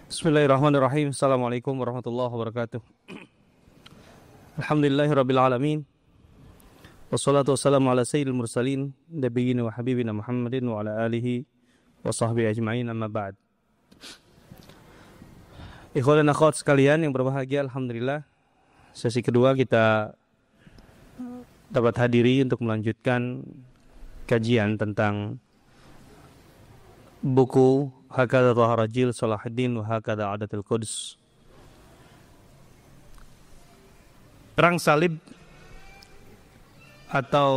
Bismillahirrahmanirrahim. Assalamualaikum warahmatullahi wabarakatuh. Alhamdulillahirabbil alamin. Wassalatu wassalamu ala sayyidil mursalin nabiyina wa habibina Muhammadin wa ala alihi wa sahbihi ajma'in, amma ba'd. Ikhwan dan akhwat sekalian yang berbahagia, alhamdulillah sesi kedua kita dapat hadiri untuk melanjutkan kajian tentang buku Hakadha Dhahrajil Salahuddin wa Hakadha Adatul Quds. Perang salib atau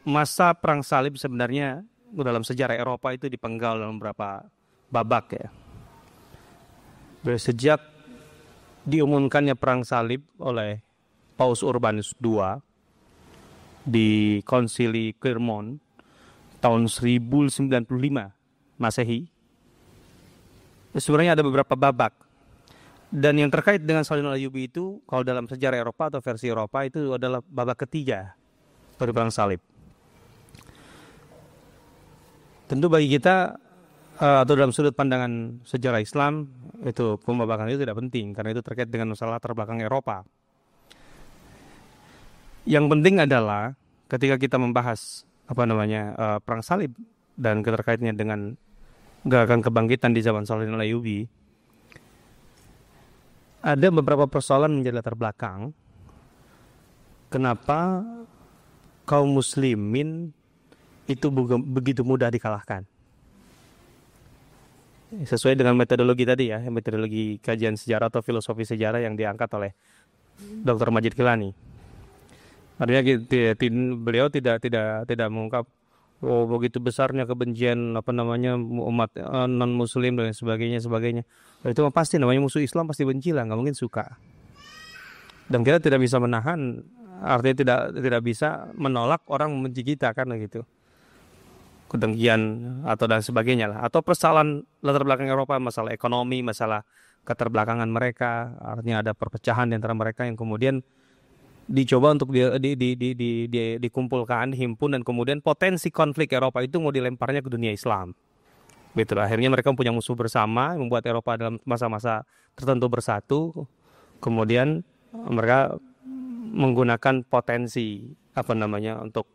masa perang salib sebenarnya dalam sejarah Eropa itu dipenggal dalam beberapa babak ya. Sejak diumumkannya perang salib oleh Paus Urbanus II di Konsili Clermont tahun 1095 Masehi, sebenarnya ada beberapa babak. Dan yang terkait dengan Saladin Al-Ayyubi itu, kalau dalam sejarah Eropa atau versi Eropa, itu adalah babak ketiga dari perang salib. Tentu bagi kita atau dalam sudut pandangan sejarah Islam, itu pembabakan itu tidak penting karena itu terkait dengan masalah terbelakang Eropa. Yang penting adalah ketika kita membahas perang salib dan keterkaitnya dengan gerakan kebangkitan di zaman Saladin Al-Ayyubi, ada beberapa persoalan menjadi latar belakang kenapa kaum muslimin itu begitu mudah dikalahkan. Sesuai dengan metodologi tadi ya, metodologi kajian sejarah atau filosofi sejarah yang diangkat oleh Dr. Majid Kilani. Artinya beliau tidak mengungkap begitu besarnya kebencian umat non muslim dan sebagainya. Itu pasti namanya musuh Islam, pasti benci lah, nggak mungkin suka. Dan kita tidak bisa menahan, artinya tidak bisa menolak orang membenci kita kan gitu. Kedengkian atau dan sebagainya lah. Atau persoalan latar belakang Eropa, masalah ekonomi, masalah keterbelakangan mereka, artinya ada perpecahan di antara mereka yang kemudian dicoba untuk dikumpulkan, dihimpun, dan kemudian potensi konflik Eropa itu mau dilemparnya ke dunia Islam. Betul. Akhirnya mereka punya musuh bersama, membuat Eropa dalam masa-masa tertentu bersatu. Kemudian mereka menggunakan potensi untuk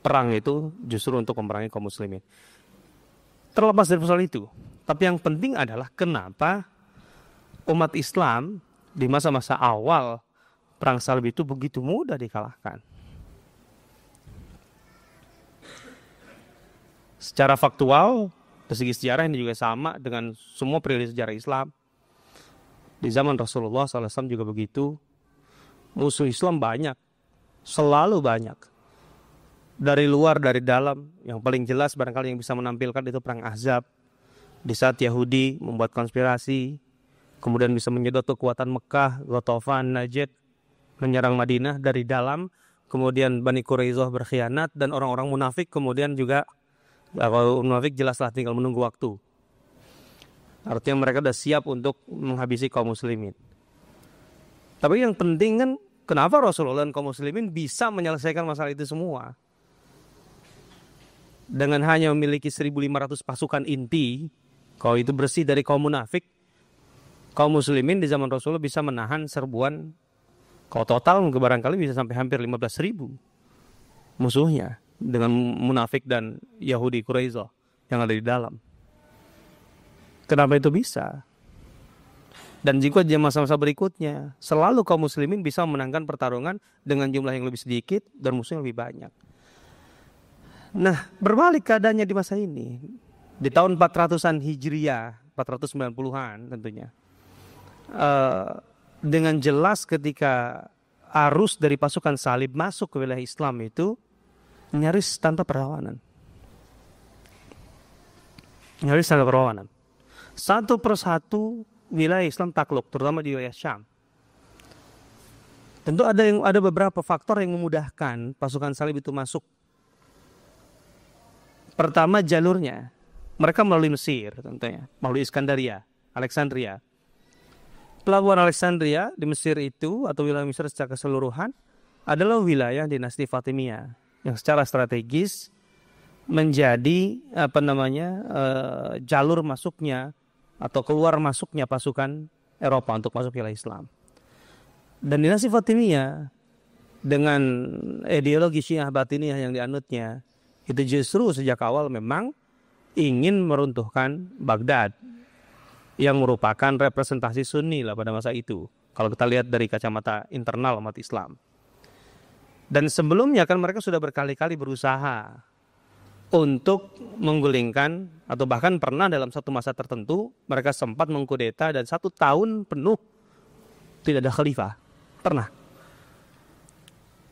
perang itu justru untuk memerangi kaum muslimin. Terlepas dari persoalan itu, tapi yang penting adalah kenapa umat Islam di masa-masa awal perang salib itu begitu mudah dikalahkan. Secara faktual, dari segi sejarah ini juga sama dengan semua periode sejarah Islam. Di zaman Rasulullah SAW juga begitu. Musuh Islam banyak, selalu banyak. Dari luar, dari dalam. Yang paling jelas barangkali yang bisa menampilkan itu perang Ahzab. Di saat Yahudi membuat konspirasi, kemudian bisa menyedot kekuatan Mekah, Ghatafan, Najd, menyerang Madinah dari dalam, kemudian Bani Quraisyah berkhianat, dan orang-orang munafik kemudian juga, kalau munafik jelaslah tinggal menunggu waktu. Artinya mereka sudah siap untuk menghabisi kaum muslimin. Tapi yang penting kan, kenapa Rasulullah dan kaum muslimin bisa menyelesaikan masalah itu semua? Dengan hanya memiliki 1.500 pasukan inti, kalau itu bersih dari kaum munafik, kaum muslimin di zaman Rasulullah bisa menahan serbuan. Kalau total barangkali bisa sampai hampir 15.000 musuhnya dengan munafik dan Yahudi Quraisy yang ada di dalam. Kenapa itu bisa? Dan jika di masa-masa berikutnya selalu kaum muslimin bisa memenangkan pertarungan dengan jumlah yang lebih sedikit dan musuh yang lebih banyak. Nah, berbalik keadaannya di masa ini. Di tahun 400-an Hijriah, 490-an tentunya. Dengan jelas ketika arus dari pasukan salib masuk ke wilayah Islam itu nyaris tanpa perlawanan. Satu persatu wilayah Islam takluk, terutama di wilayah Syam. Tentu ada beberapa faktor yang memudahkan pasukan salib itu masuk. Pertama, jalurnya. Mereka melalui Mesir tentunya, melalui Iskandaria, Alexandria. Pelabuhan Alexandria di Mesir itu atau wilayah Mesir secara keseluruhan adalah wilayah dinasti Fatimiyah yang secara strategis menjadi jalur masuknya atau keluar masuknya pasukan Eropa untuk masuk wilayah Islam. Dan dinasti Fatimiyah dengan ideologi Syiah Batiniyah yang dianutnya itu justru sejak awal memang ingin meruntuhkan Baghdad yang merupakan representasi Sunni lah pada masa itu. Kalau kita lihat dari kacamata internal umat Islam. Dan sebelumnya kan mereka sudah berkali-kali berusaha untuk menggulingkan, atau bahkan pernah dalam satu masa tertentu mereka sempat mengkudeta dan 1 tahun penuh tidak ada khalifah. Pernah.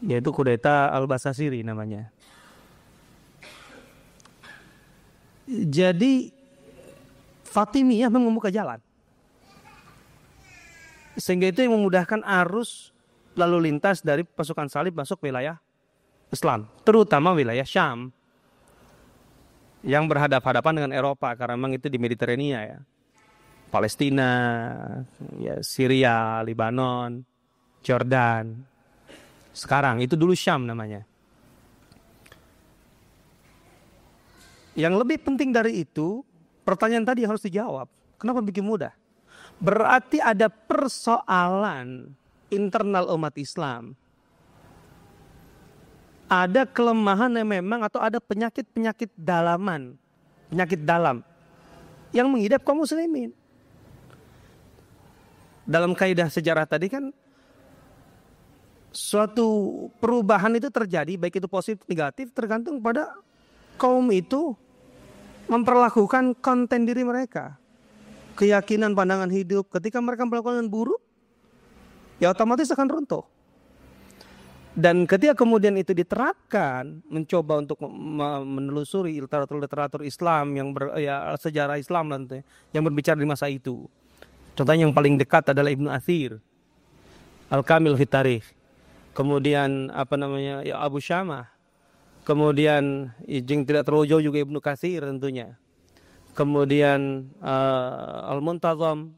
Yaitu kudeta Al-Basasiri namanya. Jadi Fatimiyah membuka jalan. Sehingga itu yang memudahkan arus lalu lintas dari pasukan salib masuk wilayah Islam, terutama wilayah Syam yang berhadap-hadapan dengan Eropa, karena memang itu di Mediterania ya. Palestina, ya, Syria, Lebanon, Jordan. Sekarang itu dulu Syam namanya. Yang lebih penting dari itu, pertanyaan tadi harus dijawab. Kenapa bikin mudah? Berarti ada persoalan internal umat Islam. Ada kelemahan yang memang, atau ada penyakit-penyakit dalaman, penyakit dalam yang menghidap kaum muslimin. Dalam kaidah sejarah tadi kan suatu perubahan itu terjadi, baik itu positif negatif, tergantung pada kaum itu memperlakukan konten diri mereka, keyakinan, pandangan hidup. Ketika mereka melakukan yang buruk, ya otomatis akan runtuh. Dan ketika kemudian itu diterapkan, mencoba untuk menelusuri literatur Islam yang sejarah Islam nanti yang berbicara di masa itu. Contohnya yang paling dekat adalah Ibnu Athir, Al-Kamil fi Tarikh. Kemudian ya Abu Syamah. Kemudian yang tidak terlalu jauh juga Ibnu Katsir tentunya. Kemudian Al-Muntazam,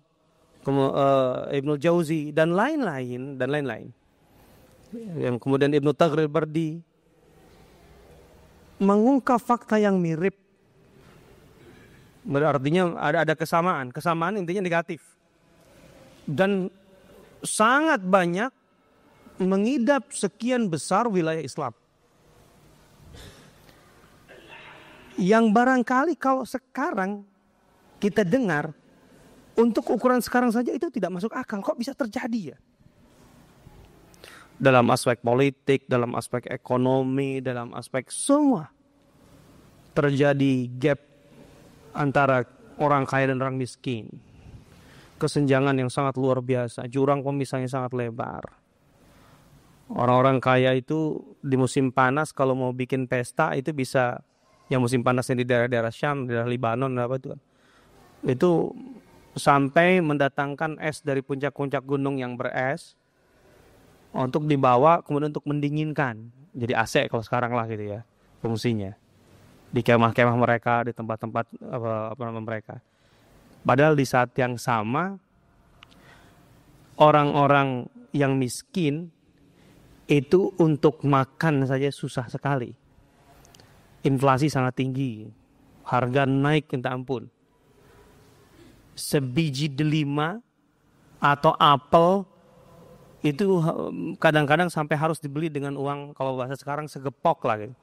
Ibnu Jauzi dan lain-lain. Yang kemudian Ibnu Taghrib Bardi mengungkap fakta yang mirip. Artinya ada kesamaan intinya negatif. Dan sangat banyak mengidap sekian besar wilayah Islam. Yang barangkali kalau sekarang kita dengar, untuk ukuran sekarang saja itu tidak masuk akal. Kok bisa terjadi ya? Dalam aspek politik, dalam aspek ekonomi, dalam aspek semua terjadi gap antara orang kaya dan orang miskin. Kesenjangan yang sangat luar biasa, jurang pemisahnya sangat lebar. Orang-orang kaya itu di musim panas kalau mau bikin pesta itu bisa, yang musim panasnya di daerah-daerah Syam, di daerah Lebanon, itu sampai mendatangkan es dari puncak-puncak gunung yang beres untuk dibawa kemudian untuk mendinginkan. Jadi AC kalau sekarang lah gitu ya fungsinya. Di kemah-kemah mereka, di tempat-tempat mereka. Padahal di saat yang sama orang-orang yang miskin itu untuk makan saja susah sekali. Inflasi sangat tinggi. Harga naik minta ampun. Sebiji delima atau apel itu kadang-kadang sampai harus dibeli dengan uang, kalau bahasa sekarang segepok lah gitu.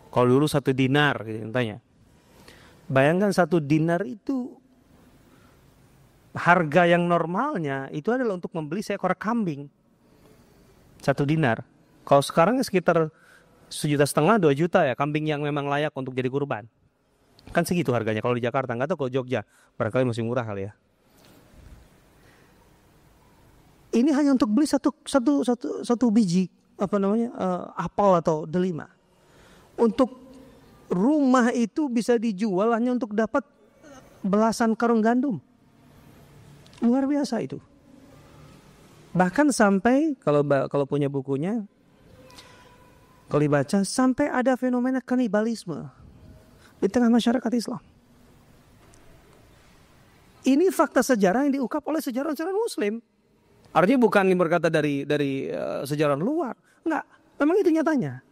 Kalau dulu 1 dinar gitu contohnya. Bayangkan 1 dinar itu harga yang normalnya itu adalah untuk membeli seekor kambing. 1 dinar. Kalau sekarang sekitar 1,5 juta, 2 juta ya kambing yang memang layak untuk jadi kurban. Kan segitu harganya kalau di Jakarta, nggak tahu kalau Jogja. Barangkali masih murah kali ya. Ini hanya untuk beli satu biji apel atau delima. Untuk rumah itu bisa dijual hanya untuk dapat belasan karung gandum. Luar biasa itu. Bahkan sampai kalau punya bukunya, kalau dibaca sampai ada fenomena kanibalisme di tengah masyarakat Islam. Ini fakta sejarah yang diungkap oleh sejarawan-sejarawan Muslim. Artinya bukan berkata dari sejarah luar. Enggak, memang itu nyatanya.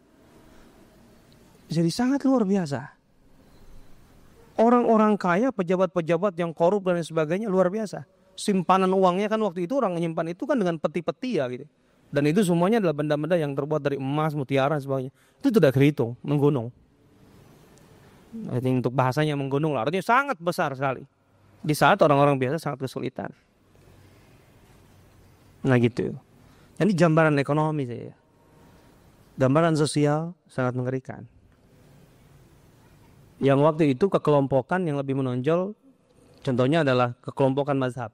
Jadi sangat luar biasa. Orang-orang kaya, pejabat-pejabat yang korup dan sebagainya luar biasa. Simpanan uangnya kan waktu itu orang menyimpan itu kan dengan peti-peti ya gitu. Dan itu semuanya adalah benda-benda yang terbuat dari emas, mutiara dan sebagainya. Itu tidak terhitung, menggunung. Ini untuk bahasanya menggunung lah, artinya sangat besar sekali. Di saat orang-orang biasa sangat kesulitan. Nah gitu. Ini gambaran ekonomi saya. Gambaran sosial sangat mengerikan. Yang waktu itu kekelompokan yang lebih menonjol, contohnya adalah kekelompokan mazhab.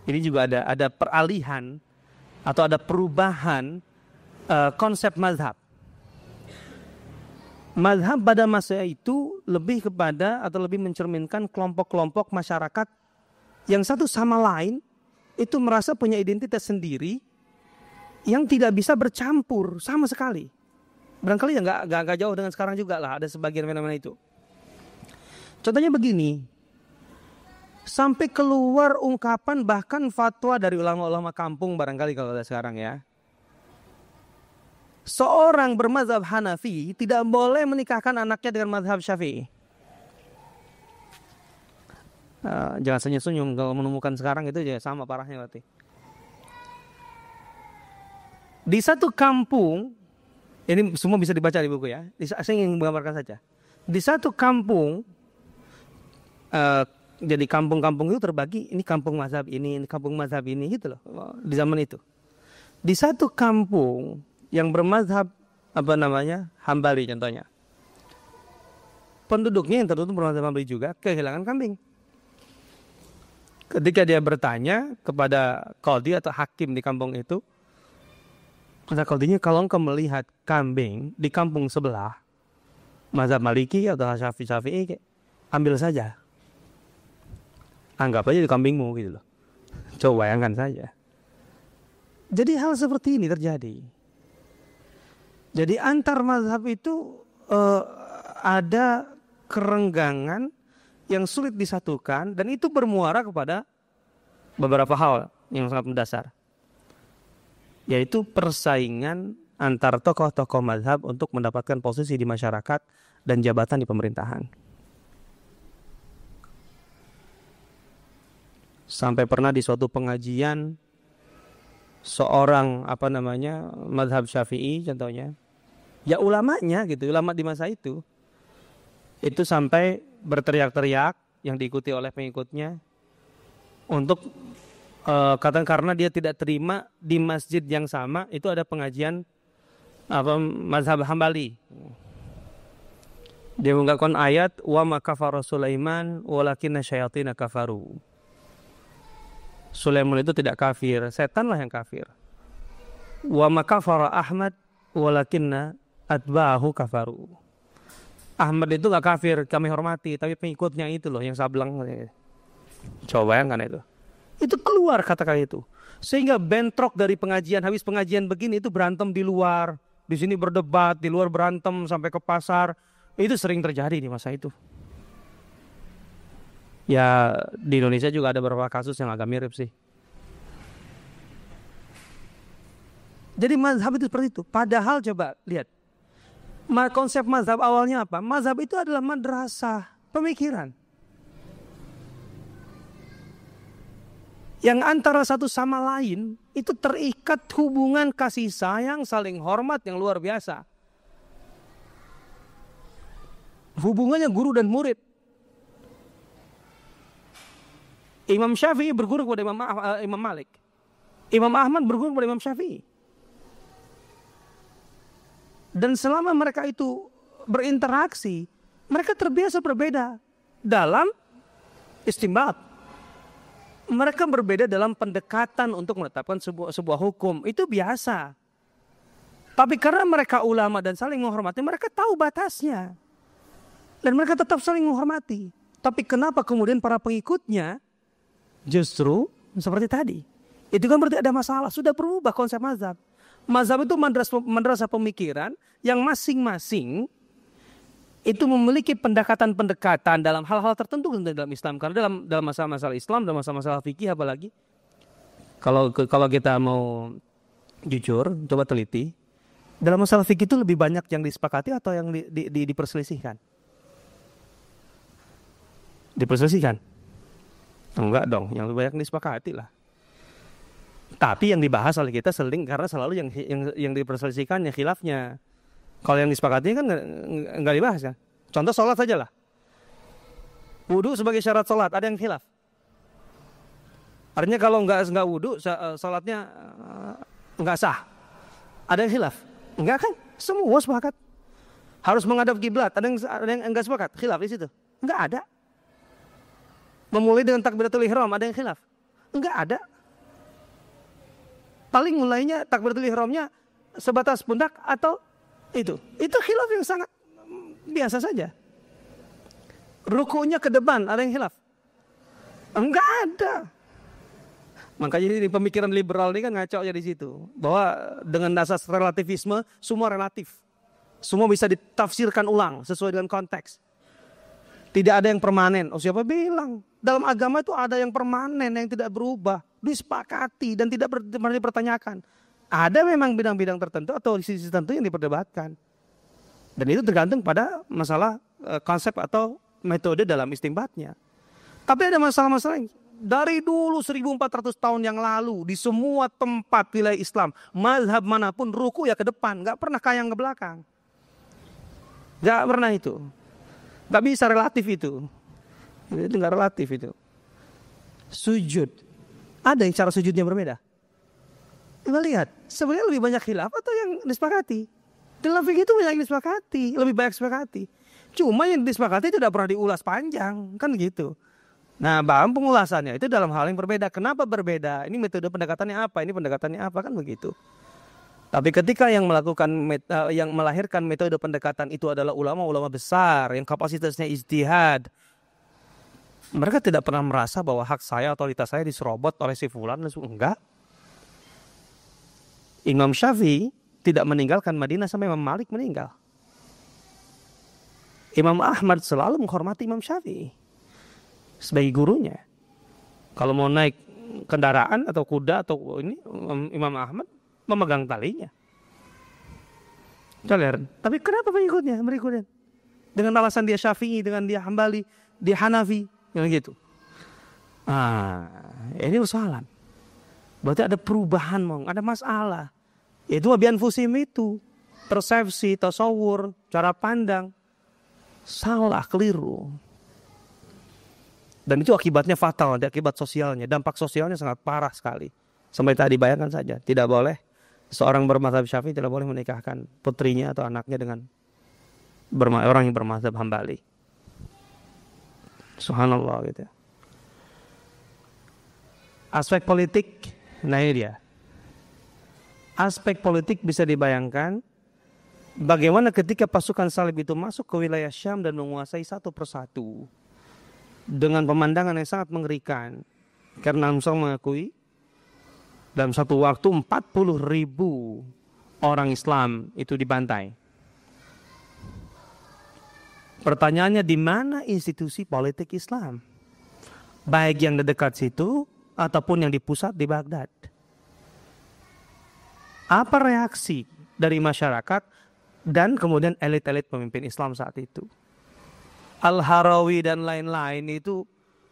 Ini juga ada peralihan atau ada perubahan konsep mazhab. Mazhab pada masa itu lebih kepada atau lebih mencerminkan kelompok-kelompok masyarakat yang satu sama lain itu merasa punya identitas sendiri yang tidak bisa bercampur sama sekali. Barangkali ya nggak jauh dengan sekarang juga lah, ada sebagian fenomena itu. Contohnya begini, sampai keluar ungkapan bahkan fatwa dari ulama-ulama kampung barangkali kalau ada sekarang ya. Seorang bermazhab Hanafi tidak boleh menikahkan anaknya dengan mazhab Syafi'i. Jangan senyum-senyum kalau menemukan sekarang itu ya sama parahnya berarti. Di satu kampung, ini semua bisa dibaca di buku ya. Saya ingin menggambarkan saja. Di satu kampung, jadi kampung-kampung itu terbagi. Ini kampung mazhab ini kampung mazhab ini gitu loh. Di zaman itu. Di satu kampung yang bermazhab Hambali contohnya. Penduduknya yang tertutup bermazhab Hambali juga kehilangan kambing. Ketika dia bertanya kepada qadhi atau hakim di kampung itu, kata qadhinya, kalau engkau melihat kambing di kampung sebelah, mazhab Maliki atau Syafi'i, ambil saja. Anggap aja di kambingmu gitu loh. Coba bayangkan saja. Jadi hal seperti ini terjadi. Jadi antar mazhab itu ada kerenggangan yang sulit disatukan dan itu bermuara kepada beberapa hal yang sangat mendasar. Yaitu persaingan antar tokoh-tokoh mazhab untuk mendapatkan posisi di masyarakat dan jabatan di pemerintahan. Sampai pernah di suatu pengajian seorang mazhab Syafi'i contohnya, ya ulamanya gitu, ulama di masa itu sampai berteriak-teriak yang diikuti oleh pengikutnya untuk karena dia tidak terima di masjid yang sama itu ada pengajian mazhab Hambali. Dia mengungkapkan ayat wa ma kafara Sulaiman walakinna syayatina kafaru. Sulaiman itu tidak kafir, setanlah yang kafir. Wa ma kafara Ahmad walakinna atba'ahu kafaru. Ahmad itu gak kafir, kami hormati, tapi pengikutnya itu loh yang sableng. Coba bayangkan itu. Itu keluar kata-kata itu. Sehingga bentrok dari pengajian, habis pengajian begini itu berantem di luar. Di sini berdebat, di luar berantem sampai ke pasar. Itu sering terjadi di masa itu. Ya di Indonesia juga ada beberapa kasus yang agak mirip sih. Jadi mazhab itu seperti itu. Padahal coba lihat. Konsep mazhab awalnya apa? Mazhab itu adalah madrasah pemikiran. Yang antara satu sama lain itu terikat hubungan kasih sayang, saling hormat yang luar biasa. Hubungannya guru dan murid. Imam Syafi'i berguru kepada Imam Malik. Imam Ahmad berguru kepada Imam Syafi'i. Dan selama mereka itu berinteraksi, mereka terbiasa berbeda dalam istinbat. Mereka berbeda dalam pendekatan untuk menetapkan sebuah hukum. Itu biasa. Tapi karena mereka ulama dan saling menghormati, mereka tahu batasnya. Dan mereka tetap saling menghormati. Tapi kenapa kemudian para pengikutnya justru seperti tadi? Itu kan berarti ada masalah. Sudah berubah konsep mazhab. Mazhab itu madrasah pemikiran yang masing-masing itu memiliki pendekatan-pendekatan dalam hal-hal tertentu dalam Islam. Karena dalam masalah-masalah Islam, dalam masalah-masalah fikih apalagi, kalau kita mau jujur, coba teliti, dalam masalah fikih itu lebih banyak yang disepakati atau yang diperselisihkan? Diperselisihkan? Enggak dong, yang lebih banyak disepakati lah. Tapi yang dibahas oleh kita sering karena selalu yang diperselisihkan yang khilafnya. Kalau yang disepakati kan nggak dibahas kan. Contoh sholat saja lah. Wudu sebagai syarat sholat, ada yang khilaf. Artinya kalau nggak wudu, sholatnya nggak sah. Ada yang khilaf? Enggak kan? Semua sepakat. Harus menghadap kiblat. Ada yang enggak sepakat? Khilaf di situ? Enggak ada. Memulai dengan takbiratul ihram, ada yang khilaf? Enggak ada. Paling mulainya takbiratul ihramnya sebatas pundak atau itu khilaf yang sangat biasa saja. Rukunya ke depan, ada yang khilaf? Enggak ada. Makanya di pemikiran liberal ini kan ngaco aja di situ. Bahwa dengan dasar relativisme, semua relatif. Semua bisa ditafsirkan ulang sesuai dengan konteks. Tidak ada yang permanen. Oh, siapa bilang? Dalam agama itu ada yang permanen, yang tidak berubah. Disepakati dan tidak pernah dipertanyakan. Ada memang bidang-bidang tertentu atau sisi tertentu yang diperdebatkan. Dan itu tergantung pada masalah konsep atau metode dalam istinbatnya. Tapi ada masalah-masalah yang dari dulu 1400 tahun yang lalu di semua tempat wilayah Islam, mazhab manapun ruku ya ke depan, nggak pernah kayang ke belakang. Nggak pernah itu. Nggak bisa relatif itu. Itu nggak relatif itu. Sujud. Ada yang cara sujudnya berbeda. Kita lihat, sebenarnya lebih banyak khilaf atau yang disepakati. Dalam fikih itu banyak yang disepakati, lebih banyak disepakati. Cuma yang disepakati itu tidak pernah diulas panjang, kan gitu. Nah, bahan pengulasannya itu dalam hal yang berbeda. Kenapa berbeda? Ini metode pendekatannya apa? Ini pendekatannya apa? Kan begitu. Tapi ketika yang melahirkan metode pendekatan itu adalah ulama-ulama besar yang kapasitasnya ijtihad, mereka tidak pernah merasa bahwa hak saya, otoritas saya diserobot oleh si fulan. Enggak. Imam Syafi'i tidak meninggalkan Madinah sampai Imam Malik meninggal. Imam Ahmad selalu menghormati Imam Syafi'i sebagai gurunya. Kalau mau naik kendaraan atau kuda atau ini, Imam Ahmad memegang talinya. Kalian, tapi kenapa pengikutnya berikutnya? Dengan alasan dia Syafi'i, dengan dia Hambali, dia Hanafi, yang gitu. Ini usahalan. Berarti ada perubahan, ada masalah. Itu abian fusim itu, persepsi, tasawur, cara pandang, salah, keliru. Dan itu akibatnya fatal, akibat sosialnya, dampak sosialnya sangat parah sekali. Sampai tadi bayangkan saja, tidak boleh seorang bermazhab Syafi'i tidak boleh menikahkan putrinya atau anaknya dengan orang yang bermazhab Hambali. Subhanallah gitu. Aspek politik, nah ini dia. Aspek politik bisa dibayangkan bagaimana ketika pasukan salib itu masuk ke wilayah Syam dan menguasai satu persatu dengan pemandangan yang sangat mengerikan. Karena Musa mengakui dalam satu waktu 40.000 orang Islam itu dibantai. Pertanyaannya, di mana institusi politik Islam? Baik yang di dekat situ ataupun yang di pusat di Baghdad. Apa reaksi dari masyarakat dan kemudian elit-elit pemimpin Islam saat itu? Al-Harawi dan lain-lain itu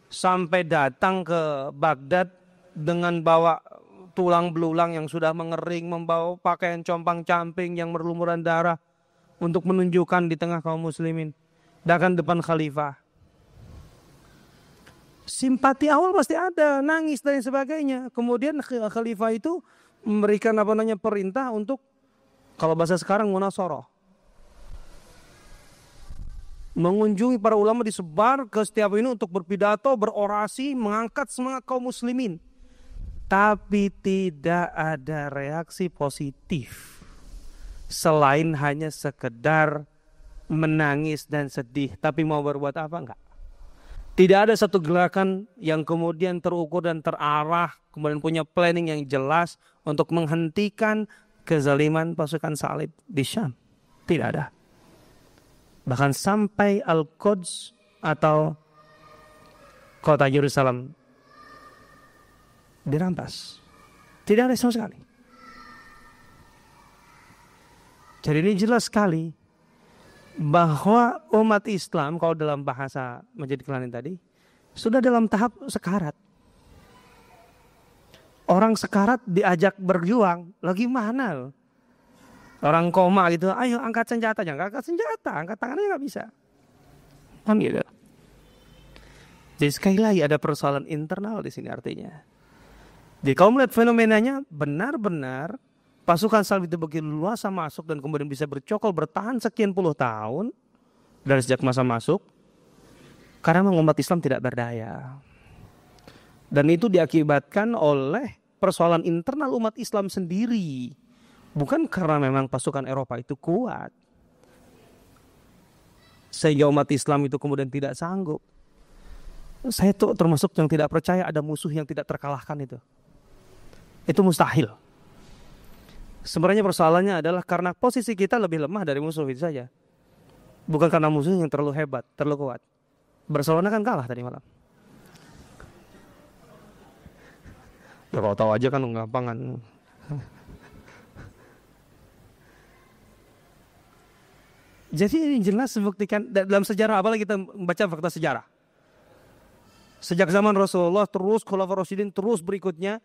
sampai datang ke Baghdad dengan bawa tulang belulang yang sudah mengering, membawa pakaian compang-camping yang berlumuran darah untuk menunjukkan di tengah kaum muslimin, bahkan depan khalifah. Simpati awal pasti ada, nangis dan sebagainya. Kemudian khalifah itu memberikan perintah untuk, kalau bahasa sekarang, munasarah, mengunjungi para ulama, disebar ke setiap ini untuk berpidato, berorasi, mengangkat semangat kaum muslimin. Tapi tidak ada reaksi positif selain hanya sekedar menangis dan sedih. Tapi mau berbuat apa? Enggak. Tidak ada satu gerakan yang kemudian terukur dan terarah, kemudian punya planning yang jelas untuk menghentikan kezaliman pasukan salib di Syam. Tidak ada. Bahkan sampai Al-Quds atau kota Yerusalem dirampas. Tidak ada sama sekali. Jadi ini jelas sekali bahwa umat Islam, kalau dalam bahasa Majid Kelanin tadi, Sudah dalam tahap sekarat. Orang sekarat diajak berjuang, lagi mana? Orang koma gitu, ayo angkat senjata, jangan angkat senjata, angkat tangannya nggak bisa. Kan gitu. Jadi sekali lagi ada persoalan internal di sini artinya. Jadi kalau melihat fenomenanya benar-benar pasukan salib itu begitu luasa masuk dan kemudian bisa bercokol bertahan sekian puluh tahun dari sejak masa masuk karena umat Islam tidak berdaya. Dan itu diakibatkan oleh persoalan internal umat Islam sendiri. Bukan karena memang pasukan Eropa itu kuat. Sehingga umat Islam itu kemudian tidak sanggup. Saya tuh termasuk yang tidak percaya ada musuh yang tidak terkalahkan itu. Itu mustahil. Sebenarnya persoalannya adalah karena posisi kita lebih lemah dari musuh itu saja. Bukan karena musuh yang terlalu hebat, terlalu kuat. Barcelona kan kalah tadi malam. Ya kalau tahu aja kan gampang kan. Jadi ini jelas membuktikan dalam sejarah, apalagi kita membaca fakta sejarah. Sejak zaman Rasulullah terus Khulafaur Rasyidin terus berikutnya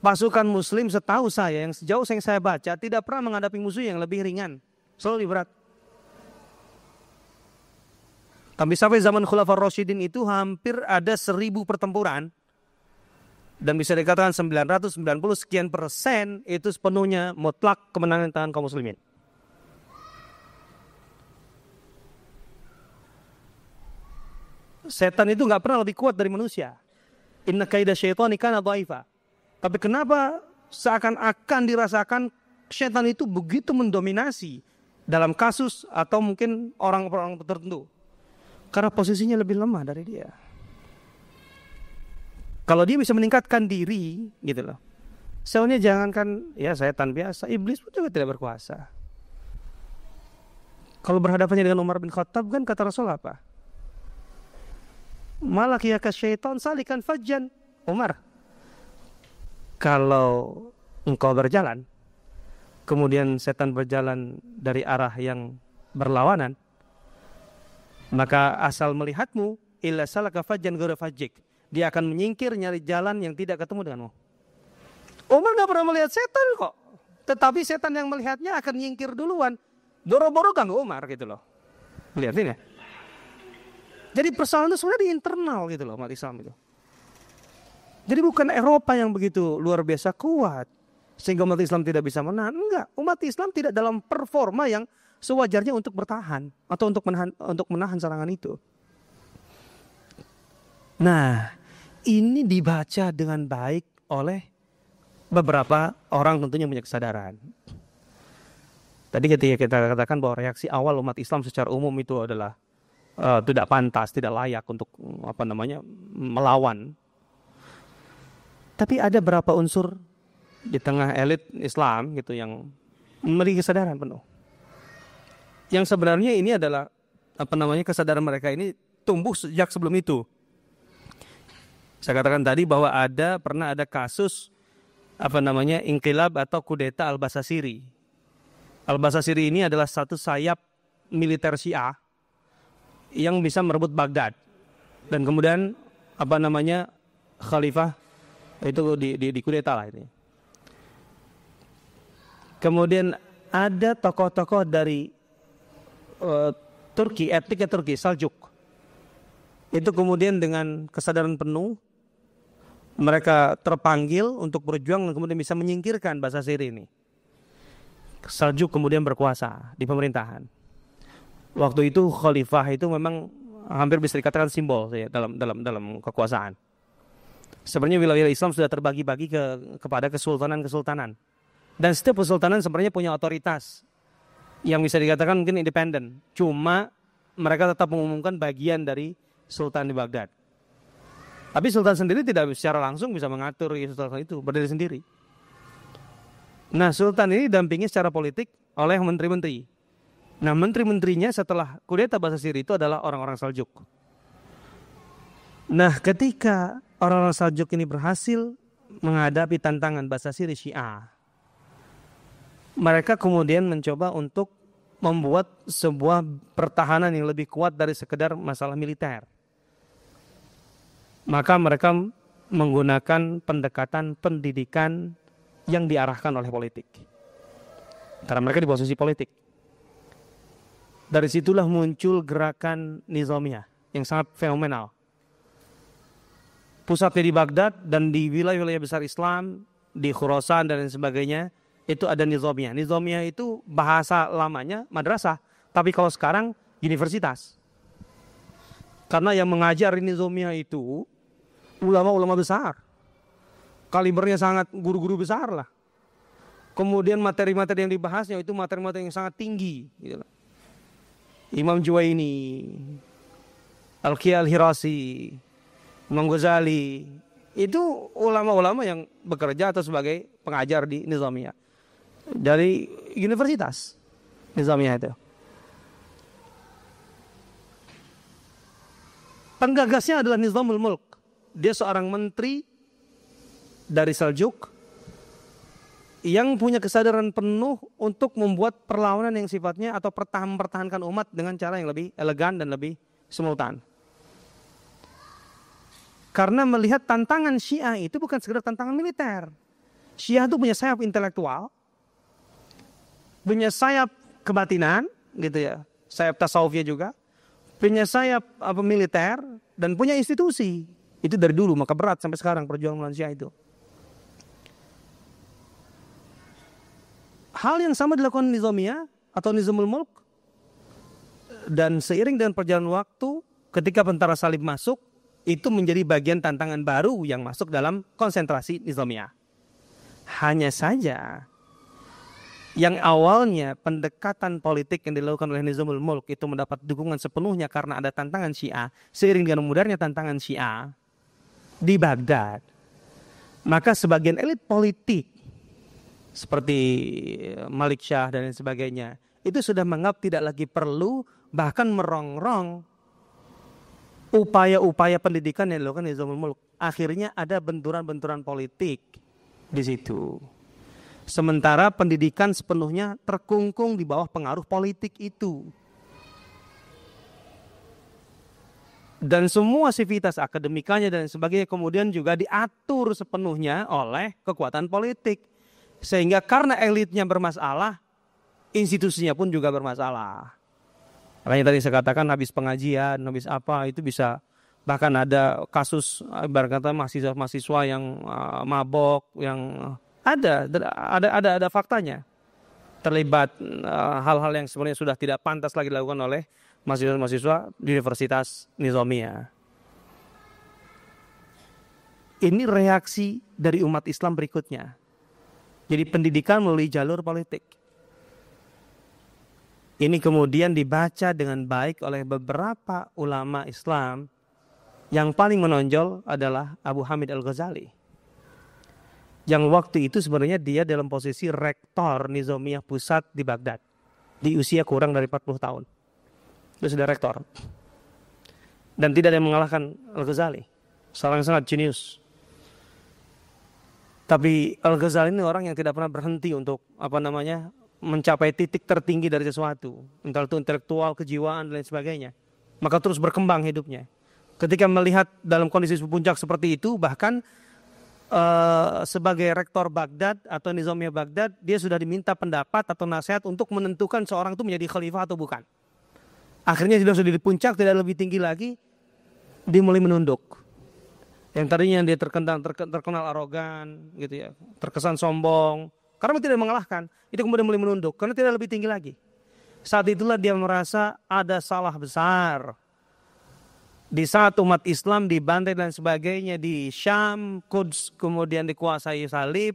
pasukan muslim setahu saya yang sejauh yang saya baca tidak pernah menghadapi musuh yang lebih ringan, selalu lebih berat. Tapi sampai zaman Khulafaur Rasyidin itu hampir ada 1000 pertempuran dan bisa dikatakan 990 sekian persen itu sepenuhnya mutlak kemenangan tangan kaum muslimin. Setan itu nggak pernah lebih kuat dari manusia. Inna kaida syaitani kana dhaifa. Tapi kenapa seakan-akan dirasakan setan itu begitu mendominasi dalam kasus atau mungkin orang-orang tertentu? Karena posisinya lebih lemah dari dia. Kalau dia bisa meningkatkan diri, gitu loh. Soalnya jangankan ya setan biasa, iblis pun juga tidak berkuasa. Kalau berhadapannya dengan Umar bin Khattab kan kata Rasul apa? Malakiyaka syaitan salikan fajjan. Umar, kalau engkau berjalan kemudian setan berjalan dari arah yang berlawanan, maka asal melihatmu illa salaka fajjan ghayra fajjik, dia akan menyingkir nyari jalan yang tidak ketemu denganmu. Umar gak pernah melihat setan kok, tetapi setan yang melihatnya akan nyingkir duluan. Boro-boro ganggu Umar gitu loh. Lihat ini ya. Jadi persoalan itu sebenarnya di internal gitu loh umat Islam itu. Jadi bukan Eropa yang begitu luar biasa kuat sehingga umat Islam tidak bisa menahan. Enggak, umat Islam tidak dalam performa yang sewajarnya untuk bertahan atau untuk menahan serangan itu. Nah, ini dibaca dengan baik oleh beberapa orang tentunya punya kesadaran. Tadi ketika kita katakan bahwa reaksi awal umat Islam secara umum itu adalah tidak pantas, tidak layak untuk melawan. Tapi ada berapa unsur di tengah elit Islam gitu yang memiliki kesadaran penuh. Yang sebenarnya ini adalah kesadaran mereka ini tumbuh sejak sebelum itu. Saya katakan tadi bahwa pernah ada kasus inqilab atau kudeta Al-Basasiri. Al-Basasiri ini adalah satu sayap militer Syiah yang bisa merebut Baghdad dan kemudian khalifah itu di kudeta lah ini. Kemudian ada tokoh-tokoh dari Turki, etniknya Turki, Saljuk. Itu kemudian dengan kesadaran penuh mereka terpanggil untuk berjuang dan kemudian bisa menyingkirkan Basasiri ini. Saljuk kemudian berkuasa di pemerintahan. Waktu itu khalifah itu memang hampir bisa dikatakan simbol ya, dalam kekuasaan. Sebenarnya wilayah Islam sudah terbagi-bagi kepada kesultanan-kesultanan. Dan setiap kesultanan sebenarnya punya otoritas yang bisa dikatakan mungkin independen. Cuma mereka tetap mengumumkan bagian dari sultan di Baghdad. Tapi sultan sendiri tidak secara langsung bisa mengatur sultan itu, berdiri sendiri. Nah, sultan ini didampingi secara politik oleh menteri-menteri. Nah, menteri-menterinya setelah kudeta Basasiri itu adalah orang-orang Saljuk. Nah, ketika orang-orang Saljuk ini berhasil menghadapi tantangan Basasiri Syiah, mereka kemudian mencoba untuk membuat sebuah pertahanan yang lebih kuat dari sekedar masalah militer. Maka mereka menggunakan pendekatan pendidikan yang diarahkan oleh politik. Karena mereka di posisi politik. Dari situlah muncul gerakan Nizamiyah yang sangat fenomenal. Pusatnya di Baghdad dan di wilayah-wilayah besar Islam, di Khurasan dan lain sebagainya, itu ada Nizamiyah. Nizamiyah itu bahasa lamanya madrasah, tapi kalau sekarang universitas. Karena yang mengajar Nizamiyah itu ulama-ulama besar. Kalibernya sangat guru-guru besar lah. Kemudian materi-materi yang dibahasnya itu materi-materi yang sangat tinggi. Gitu. Imam Juwaini, Al-Qiyah Al-Hirasi, Imam Ghazali, itu ulama-ulama yang bekerja atau sebagai pengajar di Nizamiyah. Dari universitas Nizamiyah itu. Penggagasnya adalah Nizamul Mulk. Dia seorang menteri dari Seljuk yang punya kesadaran penuh untuk membuat perlawanan yang sifatnya atau mempertahankan umat dengan cara yang lebih elegan dan lebih simultan. Karena melihat tantangan Syiah itu bukan sekedar tantangan militer. Syiah itu punya sayap intelektual, punya sayap kebatinan, gitu ya, sayap tasawufnya juga, punya sayap militer dan punya institusi. Itu dari dulu, maka berat sampai sekarang perjuangan melawan Syiah itu. Hal yang sama dilakukan Nizamiyah atau Nizamul Mulk. Dan seiring dengan perjalanan waktu, ketika tentara salib masuk, itu menjadi bagian tantangan baru yang masuk dalam konsentrasi Nizamiyah. Hanya saja, yang awalnya pendekatan politik yang dilakukan oleh Nizamul Mulk itu mendapat dukungan sepenuhnya karena ada tantangan Syiah. Seiring dengan mudahnya tantangan Syiah di Baghdad, maka sebagian elit politik seperti Malik Shah dan lain sebagainya itu sudah menganggap tidak lagi perlu, bahkan merongrong upaya-upaya pendidikan yang dilakukan Nizamul Mulk. Akhirnya ada benturan-benturan politik di situ. Sementara pendidikan sepenuhnya terkungkung di bawah pengaruh politik itu. Dan semua sivitas akademikanya dan sebagainya kemudian juga diatur sepenuhnya oleh kekuatan politik. Sehingga karena elitnya bermasalah, institusinya pun juga bermasalah. Makanya tadi saya katakan habis pengajian, habis apa itu bisa, bahkan ada kasus ibarat kata mahasiswa yang mabok, yang ada faktanya terlibat hal-hal yang sebenarnya sudah tidak pantas lagi dilakukan oleh mahasiswa-mahasiswa di Universitas Nizamiyah. Ini reaksi dari umat Islam berikutnya. Jadi pendidikan melalui jalur politik. Ini kemudian dibaca dengan baik oleh beberapa ulama Islam. Yang paling menonjol adalah Abu Hamid Al-Ghazali. Yang waktu itu sebenarnya dia dalam posisi rektor Nizamiyah pusat di Baghdad. Di usia kurang dari 40 tahun. Dia sudah rektor. Dan tidak ada yang mengalahkan Al-Ghazali. Seorang yang sangat jenius. Tapi Al-Ghazali ini orang yang tidak pernah berhenti untuk mencapai titik tertinggi dari sesuatu, entah itu intelektual, kejiwaan dan lain sebagainya. Maka terus berkembang hidupnya. Ketika melihat dalam kondisi puncak seperti itu, bahkan sebagai rektor Baghdad atau Nizamiyah Baghdad, dia sudah diminta pendapat atau nasihat untuk menentukan seorang itu menjadi khalifah atau bukan. Akhirnya sudah di puncak, tidak lebih tinggi lagi, dia mulai menunduk. Yang tadinya dia terkenal arogan, gitu ya, terkesan sombong, karena tidak mengalahkan, itu kemudian mulai menunduk, karena tidak lebih tinggi lagi. Saat itulah dia merasa ada salah besar. Di saat umat Islam dibantai dan sebagainya di Syam, Quds kemudian dikuasai salib,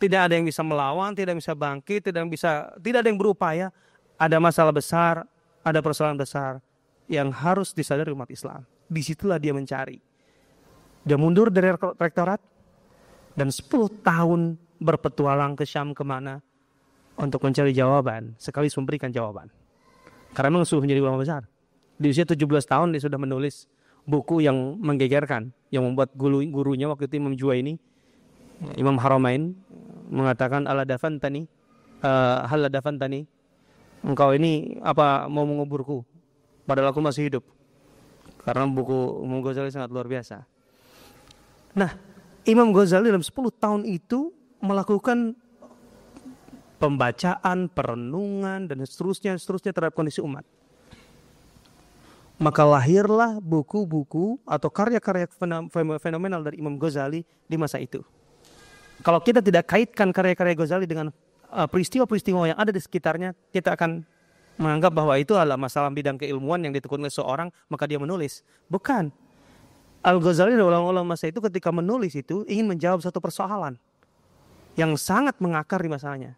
tidak ada yang bisa melawan, tidak bisa bangkit, tidak ada yang berupaya. Ada masalah besar, ada persoalan besar yang harus disadari umat Islam. Disitulah dia mencari. Dia mundur dari rektorat dan 10 tahun berpetualang ke Syam kemana untuk mencari jawaban, sekaligus memberikan jawaban. Karena memang sudah menjadi ulama besar. Di usia 17 tahun dia sudah menulis buku yang menggegerkan, yang membuat gurunya waktu itu Imam Juwaini, Imam Haramain, mengatakan hal ladafantani, engkau ini apa mau menguburku padahal aku masih hidup. Karena buku Imam Ghazali sangat luar biasa. Nah, Imam Ghazali dalam 10 tahun itu melakukan pembacaan, perenungan, dan seterusnya terhadap kondisi umat. Maka lahirlah buku-buku atau karya-karya fenomenal dari Imam Ghazali di masa itu. Kalau kita tidak kaitkan karya-karya Ghazali dengan peristiwa-peristiwa yang ada di sekitarnya, kita akan menganggap bahwa itu adalah masalah bidang keilmuan yang ditekuni oleh seorang, maka dia menulis. Bukan. Al-Ghazali dan ulama-ulama masa itu ketika menulis itu ingin menjawab satu persoalan yang sangat mengakar di masanya.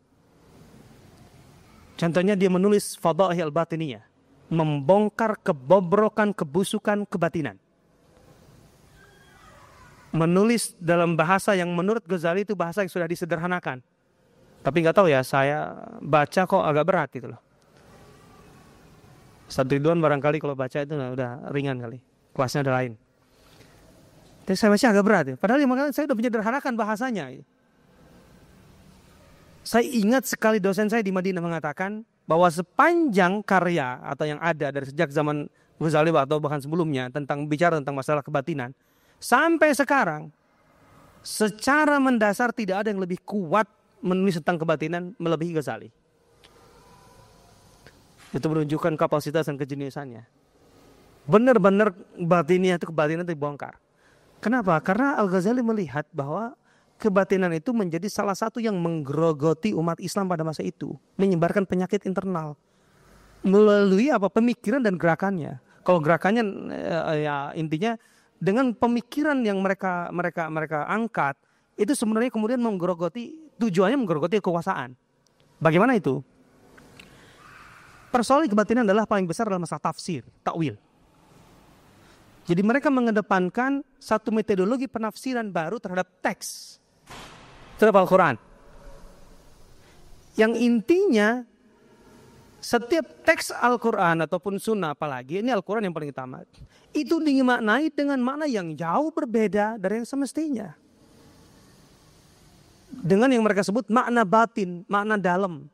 Contohnya dia menulis Fadaih al-Batiniyah, membongkar kebobrokan, kebusukan, kebatinan. Menulis dalam bahasa yang menurut Ghazali itu bahasa yang sudah disederhanakan. Tapi nggak tahu ya, saya baca kok agak berat gitu loh. Ustaz Ridwan barangkali kalau baca itu udah ringan kali, kelasnya ada lain. Tapi saya baca agak berat ya. Padahal makanya saya udah menyederhanakan bahasanya. Saya ingat sekali dosen saya di Madinah mengatakan bahwa sepanjang karya atau yang ada dari sejak zaman Ghazali atau bahkan sebelumnya tentang bicara tentang masalah kebatinan sampai sekarang, secara mendasar tidak ada yang lebih kuat menulis tentang kebatinan melebihi Ghazali. Itu menunjukkan kapasitas dan kejeniusannya. Benar-benar batiniah itu kebatinan itu dibongkar. Kenapa? Karena Al-Ghazali melihat bahwa kebatinan itu menjadi salah satu yang menggerogoti umat Islam pada masa itu, menyebarkan penyakit internal melalui apa? Pemikiran dan gerakannya. Kalau gerakannya ya intinya dengan pemikiran yang mereka angkat itu sebenarnya kemudian tujuannya menggerogoti kekuasaan. Bagaimana itu? Persoalan kebatinan adalah paling besar dalam masalah tafsir, takwil. Jadi mereka mengedepankan satu metodologi penafsiran baru terhadap teks, terhadap Al-Quran. Yang intinya setiap teks Al-Quran ataupun sunnah, apalagi ini Al-Quran yang paling utama, itu dimaknai dengan makna yang jauh berbeda dari yang semestinya. Dengan yang mereka sebut makna batin, makna dalam.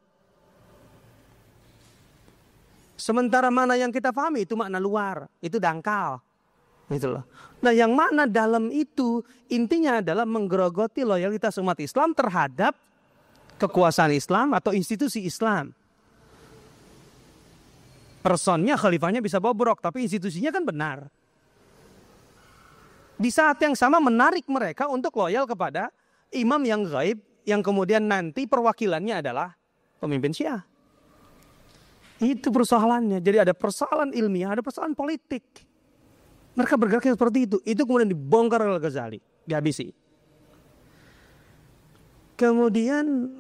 Sementara makna yang kita pahami itu makna luar, itu dangkal. Gitu loh. Nah, yang makna dalam itu intinya adalah menggerogoti loyalitas umat Islam terhadap kekuasaan Islam atau institusi Islam. Personnya, khalifahnya bisa bobrok, tapi institusinya kan benar. Di saat yang sama menarik mereka untuk loyal kepada imam yang gaib, yang kemudian nanti perwakilannya adalah pemimpin Syiah. Itu persoalannya. Jadi ada persoalan ilmiah, ada persoalan politik. Mereka bergeraknya seperti itu. Itu kemudian dibongkar oleh Ghazali, dihabisi. Kemudian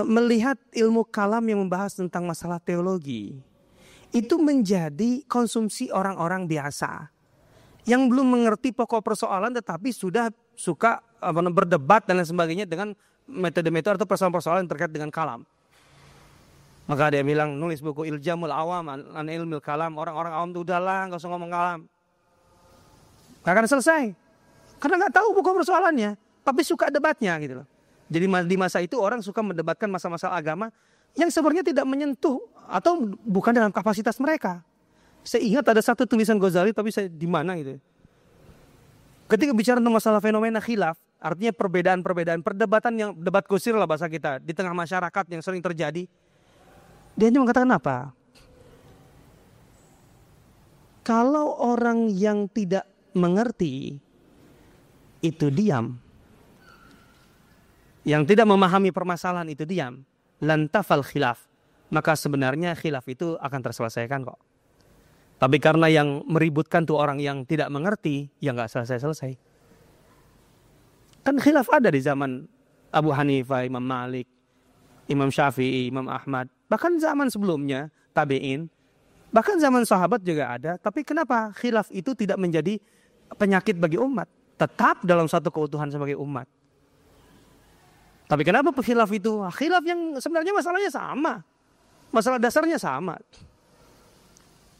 melihat ilmu kalam yang membahas tentang masalah teologi, itu menjadi konsumsi orang-orang biasa yang belum mengerti pokok persoalan, tetapi sudah suka berdebat dan lain sebagainya dengan metode-metode atau persoalan-persoalan yang terkait dengan kalam. Maka dia bilang nulis buku Iljamul Awam an Ilmil Kalam. Orang-orang awam itu udahlah, nggak usah ngomong kalam. Gak akan selesai. Karena nggak tahu pokok persoalannya, tapi suka debatnya gitu loh. Jadi di masa itu orang suka mendebatkan masalah-masalah agama yang sebenarnya tidak menyentuh atau bukan dalam kapasitas mereka. Saya ingat ada satu tulisan Ghazali, tapi saya di mana gitu. Ketika bicara tentang masalah fenomena khilaf, artinya perbedaan-perbedaan, perdebatan yang debat kusir lah bahasa kita di tengah masyarakat yang sering terjadi. Dia hanya mengatakan apa? Kalau orang yang tidak mengerti itu diam, yang tidak memahami permasalahan itu diam, lantafal khilaf, maka sebenarnya khilaf itu akan terselesaikan kok. Tapi karena yang meributkan tuh orang yang tidak mengerti, ya nggak selesai-selesai. Kan khilaf ada di zaman Abu Hanifah, Imam Malik, Imam Syafi'i, Imam Ahmad. Bahkan zaman sebelumnya, tabi'in, bahkan zaman sahabat juga ada. Tapi kenapa khilaf itu tidak menjadi penyakit bagi umat? Tetap dalam satu keutuhan sebagai umat. Tapi kenapa khilaf itu? Khilaf yang sebenarnya masalahnya sama. Masalah dasarnya sama.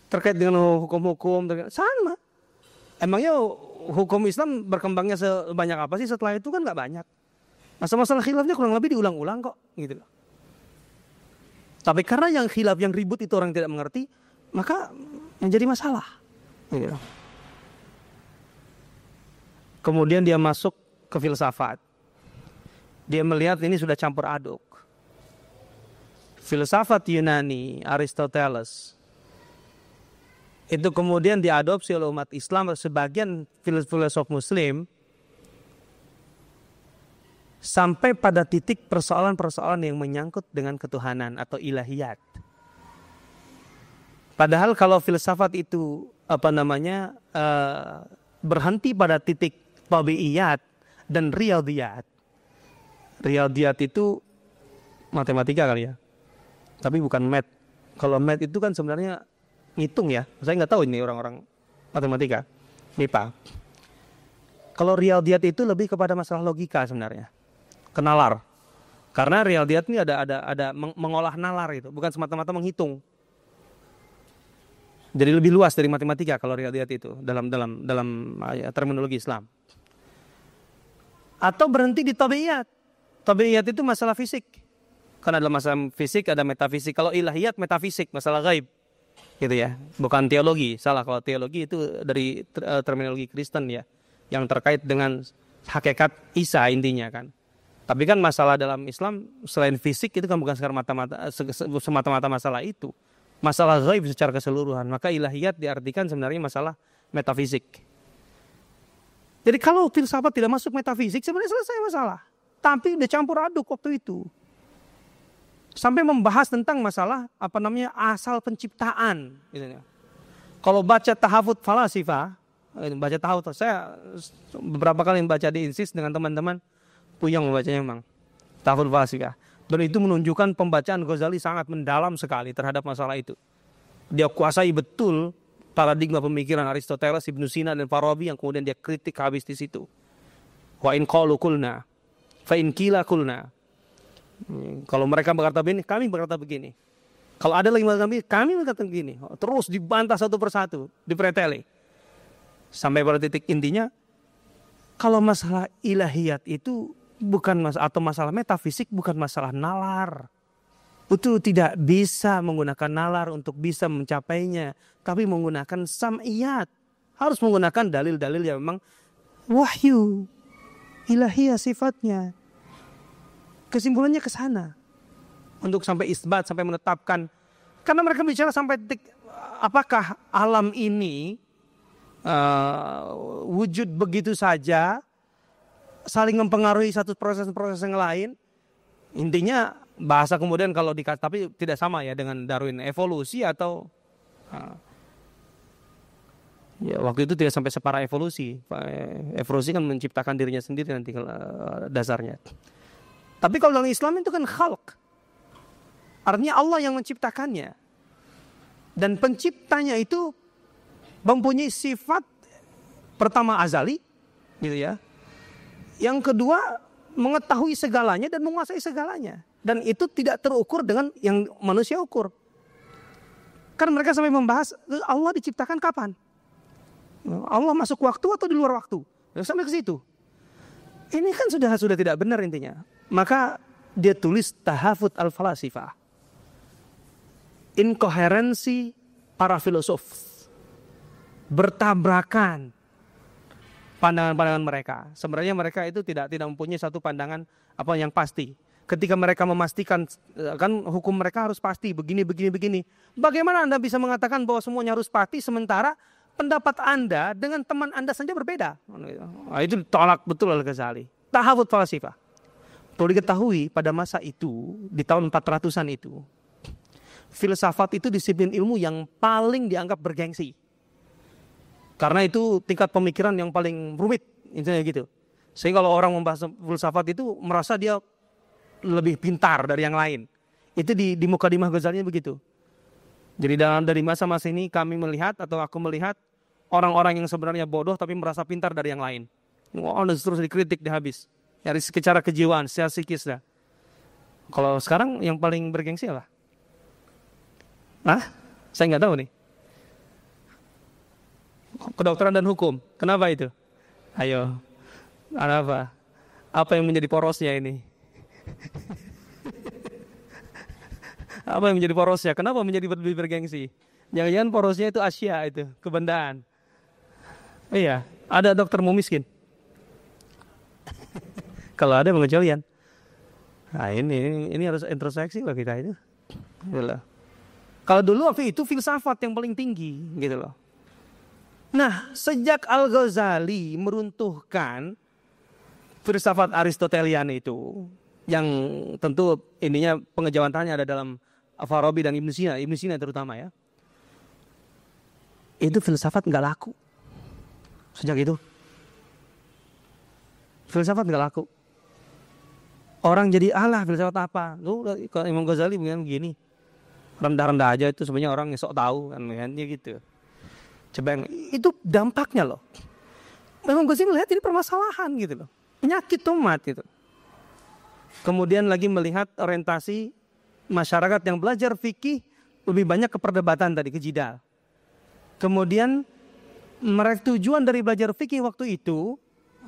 Terkait dengan hukum-hukum, sama. Emangnya hukum Islam berkembangnya sebanyak apa sih setelah itu? Kan gak banyak. Masalah khilafnya kurang lebih diulang-ulang kok. Gitu loh. Tapi karena yang khilaf, yang ribut itu orang tidak mengerti, maka menjadi masalah. Gitu. Kemudian dia masuk ke filsafat. Dia melihat ini sudah campur aduk. Filsafat Yunani, Aristoteles, itu kemudian diadopsi oleh umat Islam, sebagian filosof Muslim, sampai pada titik persoalan-persoalan yang menyangkut dengan ketuhanan atau ilahiyat. Padahal kalau filsafat itu berhenti pada titik tabiiyat dan riyadiyat. Riyadiyat itu matematika kali ya, tapi bukan math. Kalau math itu kan sebenarnya ngitung ya. Saya nggak tahu ini orang-orang matematika, MIPA. Kalau riyadiyat itu lebih kepada masalah logika sebenarnya, kenalar. Karena riyadiyat ini ada mengolah nalar itu, bukan semata-mata menghitung. Jadi lebih luas dari matematika kalau riyadiyat itu dalam terminologi Islam. Atau berhenti di tabiiyat. Tabiiyat itu masalah fisik. Karena dalam masalah fisik ada metafisik. Kalau ilahiyat metafisik, masalah gaib. Gitu ya. Bukan teologi. Salah, kalau teologi itu dari terminologi Kristen ya. Yang terkait dengan hakikat Isa intinya kan. Tapi kan masalah dalam Islam selain fisik itu kan bukan semata-mata masalah itu. Masalah gaib secara keseluruhan. Maka ilahiyat diartikan sebenarnya masalah metafisik. Jadi kalau filsafat tidak masuk metafisik sebenarnya selesai masalah. Tapi udah campur aduk waktu itu. Sampai membahas tentang masalah asal penciptaan. Gitu. Kalau baca tahafut falasifah, baca tahafut, saya beberapa kali membaca di Insis dengan teman-teman, puyeng membacanya memang. Tahafut falasifah. Dan itu menunjukkan pembacaan Ghazali sangat mendalam sekali terhadap masalah itu. Dia kuasai betul paradigma pemikiran Aristoteles, Ibnu Sina dan Farabi yang kemudian dia kritik habis di situ. Wa in qalu qulna fa in qila qulna. Kalau mereka berkata begini, kami berkata begini. Kalau ada lagi berkata begini, kami berkata begini. Terus dibantah satu persatu, dipreteli. Sampai pada titik intinya, kalau masalah ilahiyat itu bukan atau masalah metafisik bukan masalah nalar. Itu tidak bisa menggunakan nalar untuk bisa mencapainya. Tapi menggunakan sam'iyat. Harus menggunakan dalil-dalil yang memang wahyu. Ilahiyah sifatnya. Kesimpulannya ke sana. Untuk sampai isbat, sampai menetapkan. Karena mereka bicara sampai detik, apakah alam ini wujud begitu saja, saling mempengaruhi satu proses-proses yang lain. Intinya bahasa kemudian kalau tapi tidak sama ya dengan Darwin, evolusi atau ya waktu itu tidak sampai separah evolusi. Evolusi kan menciptakan dirinya sendiri nanti dasarnya. Tapi kalau dalam Islam itu kan khalq. Artinya Allah yang menciptakannya. Dan penciptanya itu mempunyai sifat pertama azali, gitu ya. Yang kedua mengetahui segalanya dan menguasai segalanya. Dan itu tidak terukur dengan yang manusia ukur. Karena mereka sampai membahas Allah diciptakan kapan? Allah masuk waktu atau di luar waktu? Sampai ke situ. Ini kan sudah tidak benar intinya. Maka dia tulis Tahafut al-Falasifah. Inkoherensi para filosof. Bertabrakan pandangan-pandangan mereka. Sebenarnya mereka itu tidak mempunyai satu pandangan yang pasti. Ketika mereka memastikan kan hukum mereka harus pasti begini. Bagaimana Anda bisa mengatakan bahwa semuanya harus pasti sementara pendapat Anda dengan teman Anda saja berbeda? Nah, itu tolak betul oleh Ghazali. Tahafut falasifah. Perlu diketahui pada masa itu di tahun 400-an itu filsafat itu disiplin ilmu yang paling dianggap bergengsi. Karena itu tingkat pemikiran yang paling rumit, intinya gitu. Sehingga kalau orang membahas filsafat itu merasa dia lebih pintar dari yang lain. Itu di Mukadimah Ghazalinya begitu. Jadi dari masa-masa ini kami melihat atau aku melihat orang-orang yang sebenarnya bodoh tapi merasa pintar dari yang lain. Terus dikritik habis. Dari secara kejiwaan, secara psikis dah. Kalau sekarang yang paling bergengsi apa? Saya nggak tahu nih. Kedokteran dan hukum. Kenapa itu? Ayo. Apa? Apa yang menjadi porosnya ini? Apa yang menjadi porosnya? Kenapa menjadi lebih bergengsi? Jangan-jangan porosnya itu Asia itu, kebendaan. Iya, ada dokter mau miskin. Kalau ada pengecualian. Nah ini harus introspeksi loh kita itu. Gitu loh. Kalau dulu waktu itu filsafat yang paling tinggi gitu loh. Nah, sejak Al-Ghazali meruntuhkan filsafat Aristotelian itu, yang tentu ininya pengejawantannya ada dalam Farabi dan Ibn Sina terutama ya. Itu filsafat nggak laku. Sejak itu filsafat nggak laku. Orang jadi alah filsafat apa? Lu kalau Imam Ghazali begini, rendah-rendah aja itu sebenarnya orang yang sok tahu kan ya gitu. Coba yang itu dampaknya loh. Memang gue sih melihat ini permasalahan gitu loh. Penyakit umat gitu. Kemudian lagi melihat orientasi masyarakat yang belajar fikih lebih banyak ke perdebatan tadi, ke jidal. Kemudian mereka tujuan dari belajar fikih waktu itu,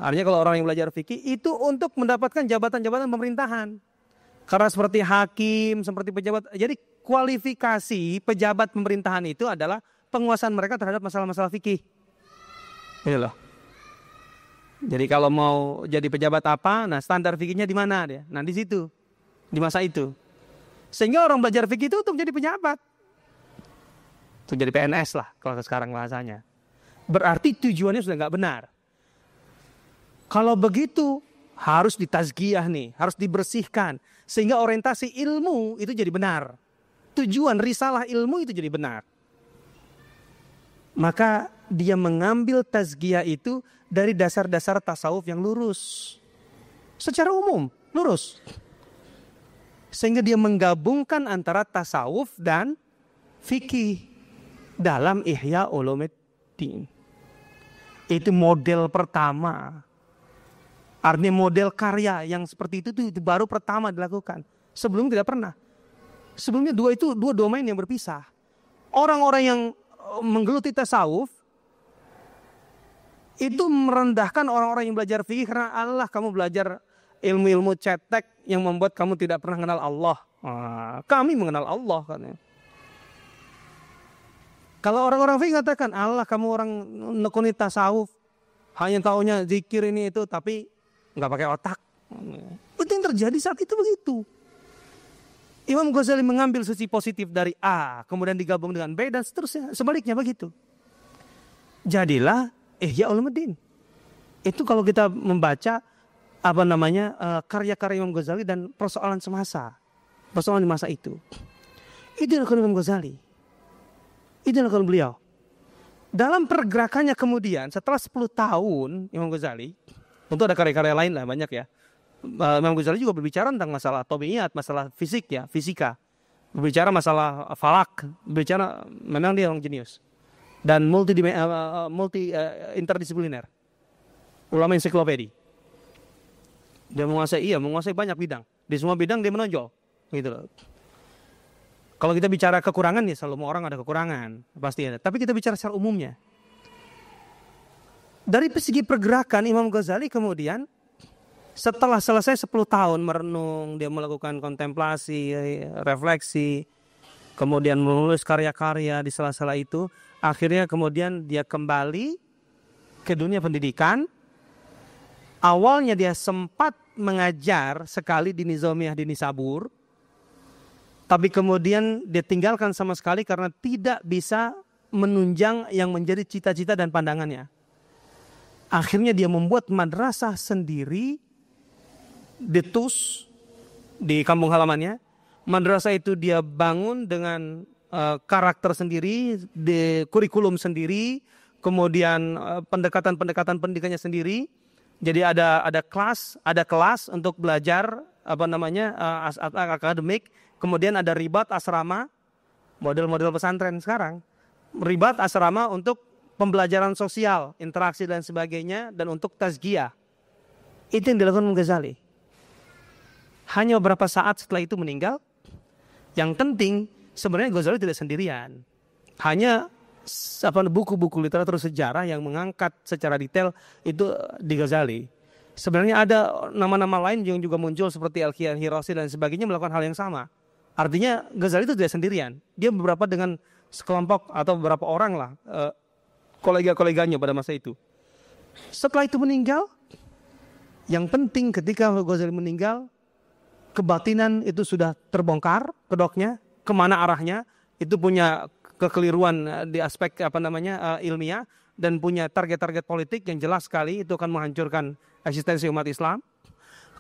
artinya kalau orang yang belajar fikih itu untuk mendapatkan jabatan-jabatan pemerintahan. Karena seperti hakim, seperti pejabat. Jadi kualifikasi pejabat pemerintahan itu adalah penguasaan mereka terhadap masalah-masalah fikih. Ini loh. Jadi kalau mau jadi pejabat apa, nah standar fikihnya di mana dia? Nah di situ, di masa itu. Sehingga orang belajar fikih itu untuk jadi pejabat. Untuk jadi PNS lah kalau sekarang bahasanya. Berarti tujuannya sudah nggak benar. Kalau begitu harus ditazkiyah nih, harus dibersihkan. Sehingga orientasi ilmu itu jadi benar. Tujuan risalah ilmu itu jadi benar. Maka dia mengambil tazkiyah itu dari dasar-dasar tasawuf yang lurus. Secara umum, lurus. Sehingga dia menggabungkan antara tasawuf dan fikih dalam Ihya Ulumuddin. Itu model pertama. Artinya model karya yang seperti itu baru pertama dilakukan. Sebelumnya tidak pernah. Sebelumnya dua domain yang berpisah. Orang-orang yang menggeluti tasawuf itu merendahkan orang-orang yang belajar fikih karena Allah kamu belajar ilmu-ilmu cetek yang membuat kamu tidak pernah mengenal Allah. Kami mengenal Allah katanya. Kalau orang-orang fikih katakan Allah kamu orang nekuni tasawuf hanya taunya zikir ini itu tapi nggak pakai otak. Itu yang terjadi saat itu begitu. Imam Ghazali mengambil sisi positif dari A, kemudian digabung dengan B dan seterusnya. Sebaliknya begitu. Jadilah Ihya Ulumuddin. Itu kalau kita membaca karya-karya Imam Ghazali dan persoalan semasa, persoalan di masa itu. Itu dilakukan Imam Ghazali. Itu dilakukan beliau. Dalam pergerakannya kemudian setelah 10 tahun Imam Ghazali, tentu ada karya-karya lain lah banyak ya. Imam Ghazali juga berbicara tentang masalah tabiat, masalah fisika, berbicara masalah falak, berbicara memang dia orang jenius dan multi interdisipliner, ulama ensiklopedi. Dia menguasai banyak bidang, di semua bidang dia menonjol, gitu loh. Kalau kita bicara kekurangan ya selalu orang ada kekurangan, pasti ada. Tapi kita bicara secara umumnya. Dari segi pergerakan Imam Ghazali kemudian setelah selesai 10 tahun merenung, dia melakukan kontemplasi, refleksi, kemudian menulis karya-karya di sela-sela itu, akhirnya kemudian dia kembali ke dunia pendidikan. Awalnya dia sempat mengajar sekali di Nizamiyah di Nisabur, tapi kemudian dia tinggalkan sama sekali karena tidak bisa menunjang yang menjadi cita-cita dan pandangannya. Akhirnya dia membuat madrasah sendiri di Tus, di kampung halamannya. Madrasah itu dia bangun dengan karakter sendiri, di kurikulum sendiri, kemudian pendekatan-pendekatan pendidikannya sendiri. Jadi ada kelas untuk belajar akademik, kemudian ada ribat asrama, model-model pesantren sekarang. Ribat asrama untuk pembelajaran sosial, interaksi dan sebagainya, dan untuk tazkiyah. Itu yang dilakukan Imam Ghazali. Hanya beberapa saat setelah itu meninggal. Yang penting sebenarnya Ghazali tidak sendirian. Hanya buku-buku literatur sejarah yang mengangkat secara detail itu di Ghazali. Sebenarnya ada nama-nama lain yang juga muncul seperti Al-Khirasi dan sebagainya melakukan hal yang sama. Artinya Ghazali itu tidak sendirian. Dia beberapa dengan sekelompok atau beberapa orang lah, kolega-koleganya pada masa itu. Setelah itu meninggal, Yang penting ketika Ghazali meninggal, kebatinan itu sudah terbongkar kedoknya, kemana arahnya, itu punya kekeliruan di aspek ilmiah, dan punya target-target politik yang jelas sekali, itu akan menghancurkan eksistensi umat Islam.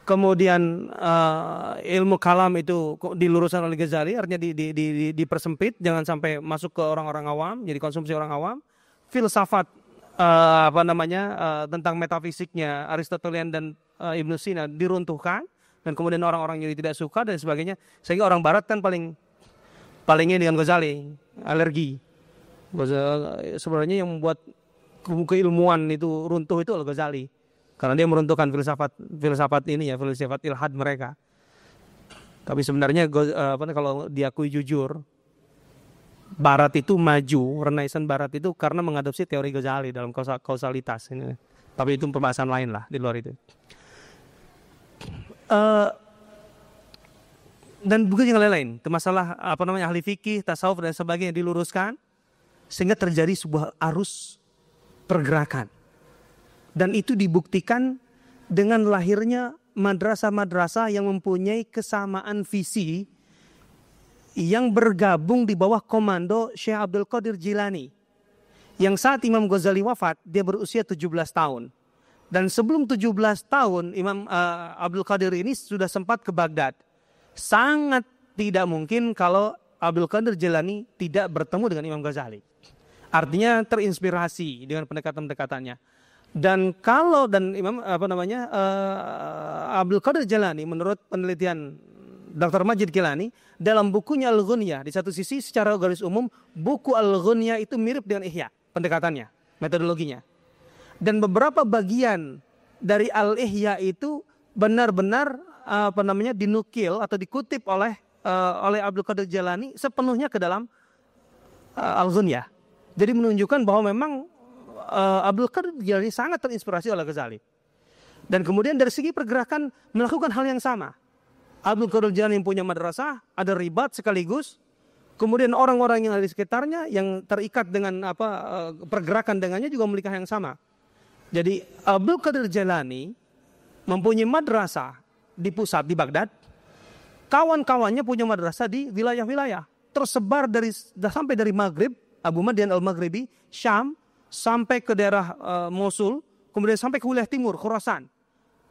Kemudian ilmu kalam itu diluruskan oleh Ghazali, artinya dipersempit, jangan sampai masuk ke orang-orang awam, jadi konsumsi orang awam. Filsafat tentang metafisiknya Aristotelian dan Ibnu Sina diruntuhkan, dan kemudian orang-orang jadi tidak suka dan sebagainya, sehingga orang Barat kan palingnya dengan Ghazali, alergi. Sebenarnya yang membuat keilmuan itu runtuh itu adalah Ghazali. Karena dia meruntuhkan filsafat ilhad mereka. Tapi sebenarnya kalau diakui jujur, Barat itu maju, Renaissance Barat itu karena mengadopsi teori Ghazali dalam kausalitas ini. Tapi itu pembahasan lain lah di luar itu. Dan bukan yang lain-lain. Itu masalah ahli fikih, tasawuf dan sebagainya diluruskan sehingga terjadi sebuah arus pergerakan. Dan itu dibuktikan dengan lahirnya madrasah-madrasah yang mempunyai kesamaan visi yang bergabung di bawah komando Syekh Abdul Qadir Jilani. Yang saat Imam Ghazali wafat, dia berusia 17 tahun. Dan sebelum 17 tahun, Imam Abdul Qadir ini sudah sempat ke Baghdad. Sangat tidak mungkin kalau Abdul Qadir Jilani tidak bertemu dengan Imam Ghazali. Artinya terinspirasi dengan pendekatan-pendekatannya. Dan Abdul Qadir Jilani menurut penelitian Dr. Majid Kilani dalam bukunya Al-Ghunyah, di satu sisi secara garis umum buku Al-Ghunyah itu mirip dengan Ihya pendekatannya, metodologinya. Dan beberapa bagian dari Al-Ihya itu benar-benar dinukil atau dikutip oleh Abdul Qadir Jilani sepenuhnya ke dalam Al-Ghunyah. Jadi menunjukkan bahwa memang Abdul Qadir Jilani sangat terinspirasi oleh Ghazali. Dan kemudian dari segi pergerakan melakukan hal yang sama. Abdul Qadir Jilani yang punya madrasah, ada ribat sekaligus. Kemudian orang-orang yang ada di sekitarnya yang terikat dengan pergerakan dengannya juga memiliki hal yang sama. Jadi Abdul Qadir Jilani mempunyai madrasah di pusat di Baghdad. Kawan-kawannya punya madrasah di wilayah-wilayah. Tersebar sampai dari Maghrib, Abu Madian al-Maghribi, Syam, sampai ke daerah Mosul, kemudian sampai ke wilayah timur, Khurasan,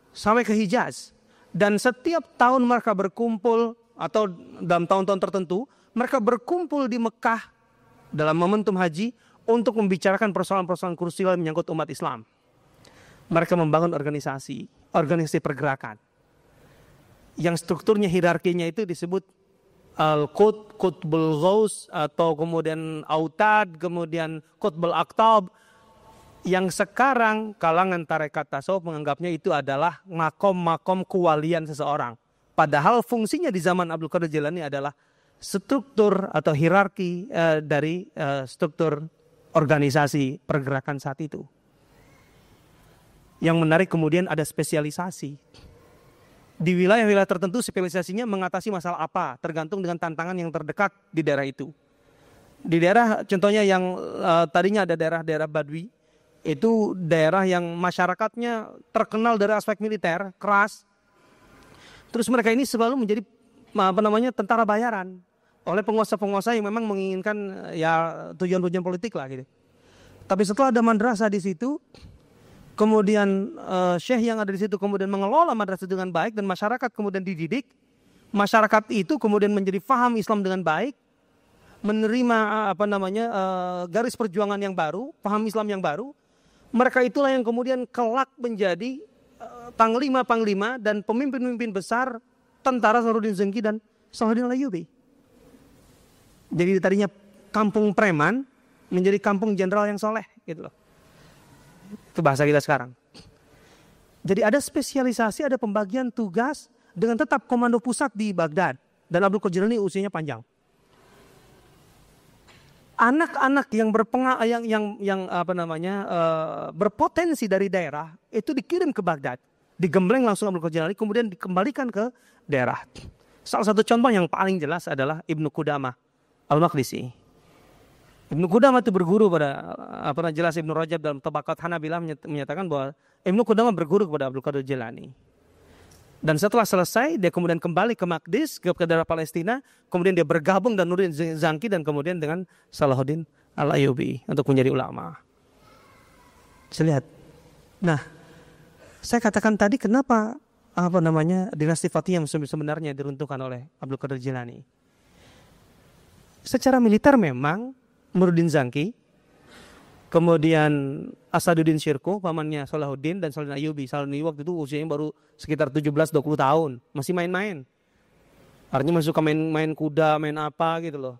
sampai ke Hijaz. Dan setiap tahun mereka berkumpul, atau dalam tahun-tahun tertentu, mereka berkumpul di Mekah dalam momentum haji untuk membicarakan persoalan-persoalan krusial yang menyangkut umat Islam. Mereka membangun organisasi pergerakan. Yang strukturnya, hierarkinya itu disebut Al-Qut, Qutbul Ghaus, atau kemudian Autad, kemudian Qutbul Aqtab. Yang sekarang kalangan tarekat tasawuf menganggapnya itu adalah makom-makom kewalian seseorang. Padahal fungsinya di zaman Abdul Qadir Jilani adalah struktur atau hierarki dari struktur organisasi pergerakan saat itu. Yang menarik kemudian ada spesialisasi. Di wilayah-wilayah tertentu spesialisasinya mengatasi masalah apa, tergantung dengan tantangan yang terdekat di daerah itu. Di daerah contohnya yang tadinya ada daerah-daerah Badui, itu daerah yang masyarakatnya terkenal dari aspek militer, keras. Terus mereka ini selalu menjadi tentara bayaran oleh penguasa-penguasa yang memang menginginkan tujuan-tujuan politik lah gitu. Tapi setelah ada madrasah di situ, kemudian syekh yang ada di situ kemudian mengelola madrasah dengan baik dan masyarakat kemudian dididik. Masyarakat itu kemudian menjadi faham Islam dengan baik, menerima garis perjuangan yang baru, paham Islam yang baru. Mereka itulah yang kemudian kelak menjadi panglima-panglima dan pemimpin-pemimpin besar tentara Salahuddin Zengki dan Salahuddin Ayyubi. Jadi tadinya kampung preman menjadi kampung jenderal yang soleh gitu loh. Itu bahasa kita sekarang. Jadi ada spesialisasi, ada pembagian tugas dengan tetap komando pusat di Baghdad. Dan Abdul Qadir Jilani usianya panjang. Anak-anak yang berpotensi dari daerah itu dikirim ke Baghdad, digembleng langsung Abdul Qadir Jilani, kemudian dikembalikan ke daerah. Salah satu contoh yang paling jelas adalah Ibnu Qudamah Al-Maqdisi. Ibnu Qudamah itu berguru pada jelas Ibnu Rajab dalam Tabaqat Hanabilah menyatakan bahwa Ibnu Qudamah berguru kepada Abdul Qadir Jilani. Dan setelah selesai, dia kemudian kembali ke Maqdis, ke daerah Palestina. Kemudian dia bergabung dan Nuruddin Zangki dan kemudian dengan Salahuddin Al-Ayyubi untuk menjadi ulama. Saya lihat. Nah, saya katakan tadi kenapa dinasti Fatimiyah sebenarnya diruntuhkan oleh Abdul Qadir Jilani. Secara militer memang Nuruddin Zangki, kemudian Asaduddin Syirkuh, pamannya Salahuddin dan Salahuddin Ayyubi. Salahuddin Ayyubi waktu itu usianya baru sekitar 17-20 tahun. Masih main-main. Artinya masih suka main kuda, main apa gitu loh.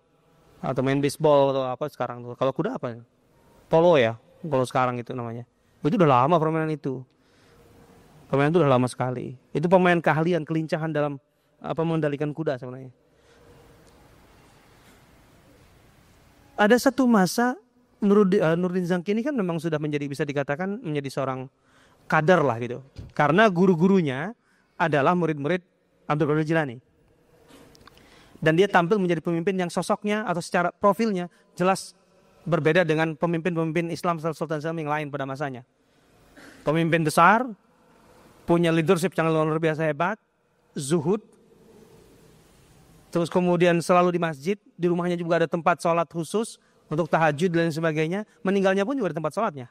Atau main baseball atau apa sekarang tuh. Kalau kuda apa? Polo ya, kalau sekarang itu namanya. Itu udah lama permainan itu. Permainan itu udah lama sekali. Itu pemain keahlian, kelincahan dalam mengendalikan kuda sebenarnya. Ada satu masa Nuruddin Zangki ini kan memang sudah bisa dikatakan menjadi seorang kader lah gitu. Karena guru-gurunya adalah murid-murid Abdul Qadir Jilani. Dan dia tampil menjadi pemimpin yang sosoknya atau secara profilnya jelas berbeda dengan pemimpin-pemimpin Islam Sultan Islam yang lain pada masanya. Pemimpin besar, punya leadership yang luar biasa hebat, zuhud, terus kemudian selalu di masjid, di rumahnya juga ada tempat sholat khusus, untuk tahajud dan sebagainya, meninggalnya pun juga di tempat sholatnya.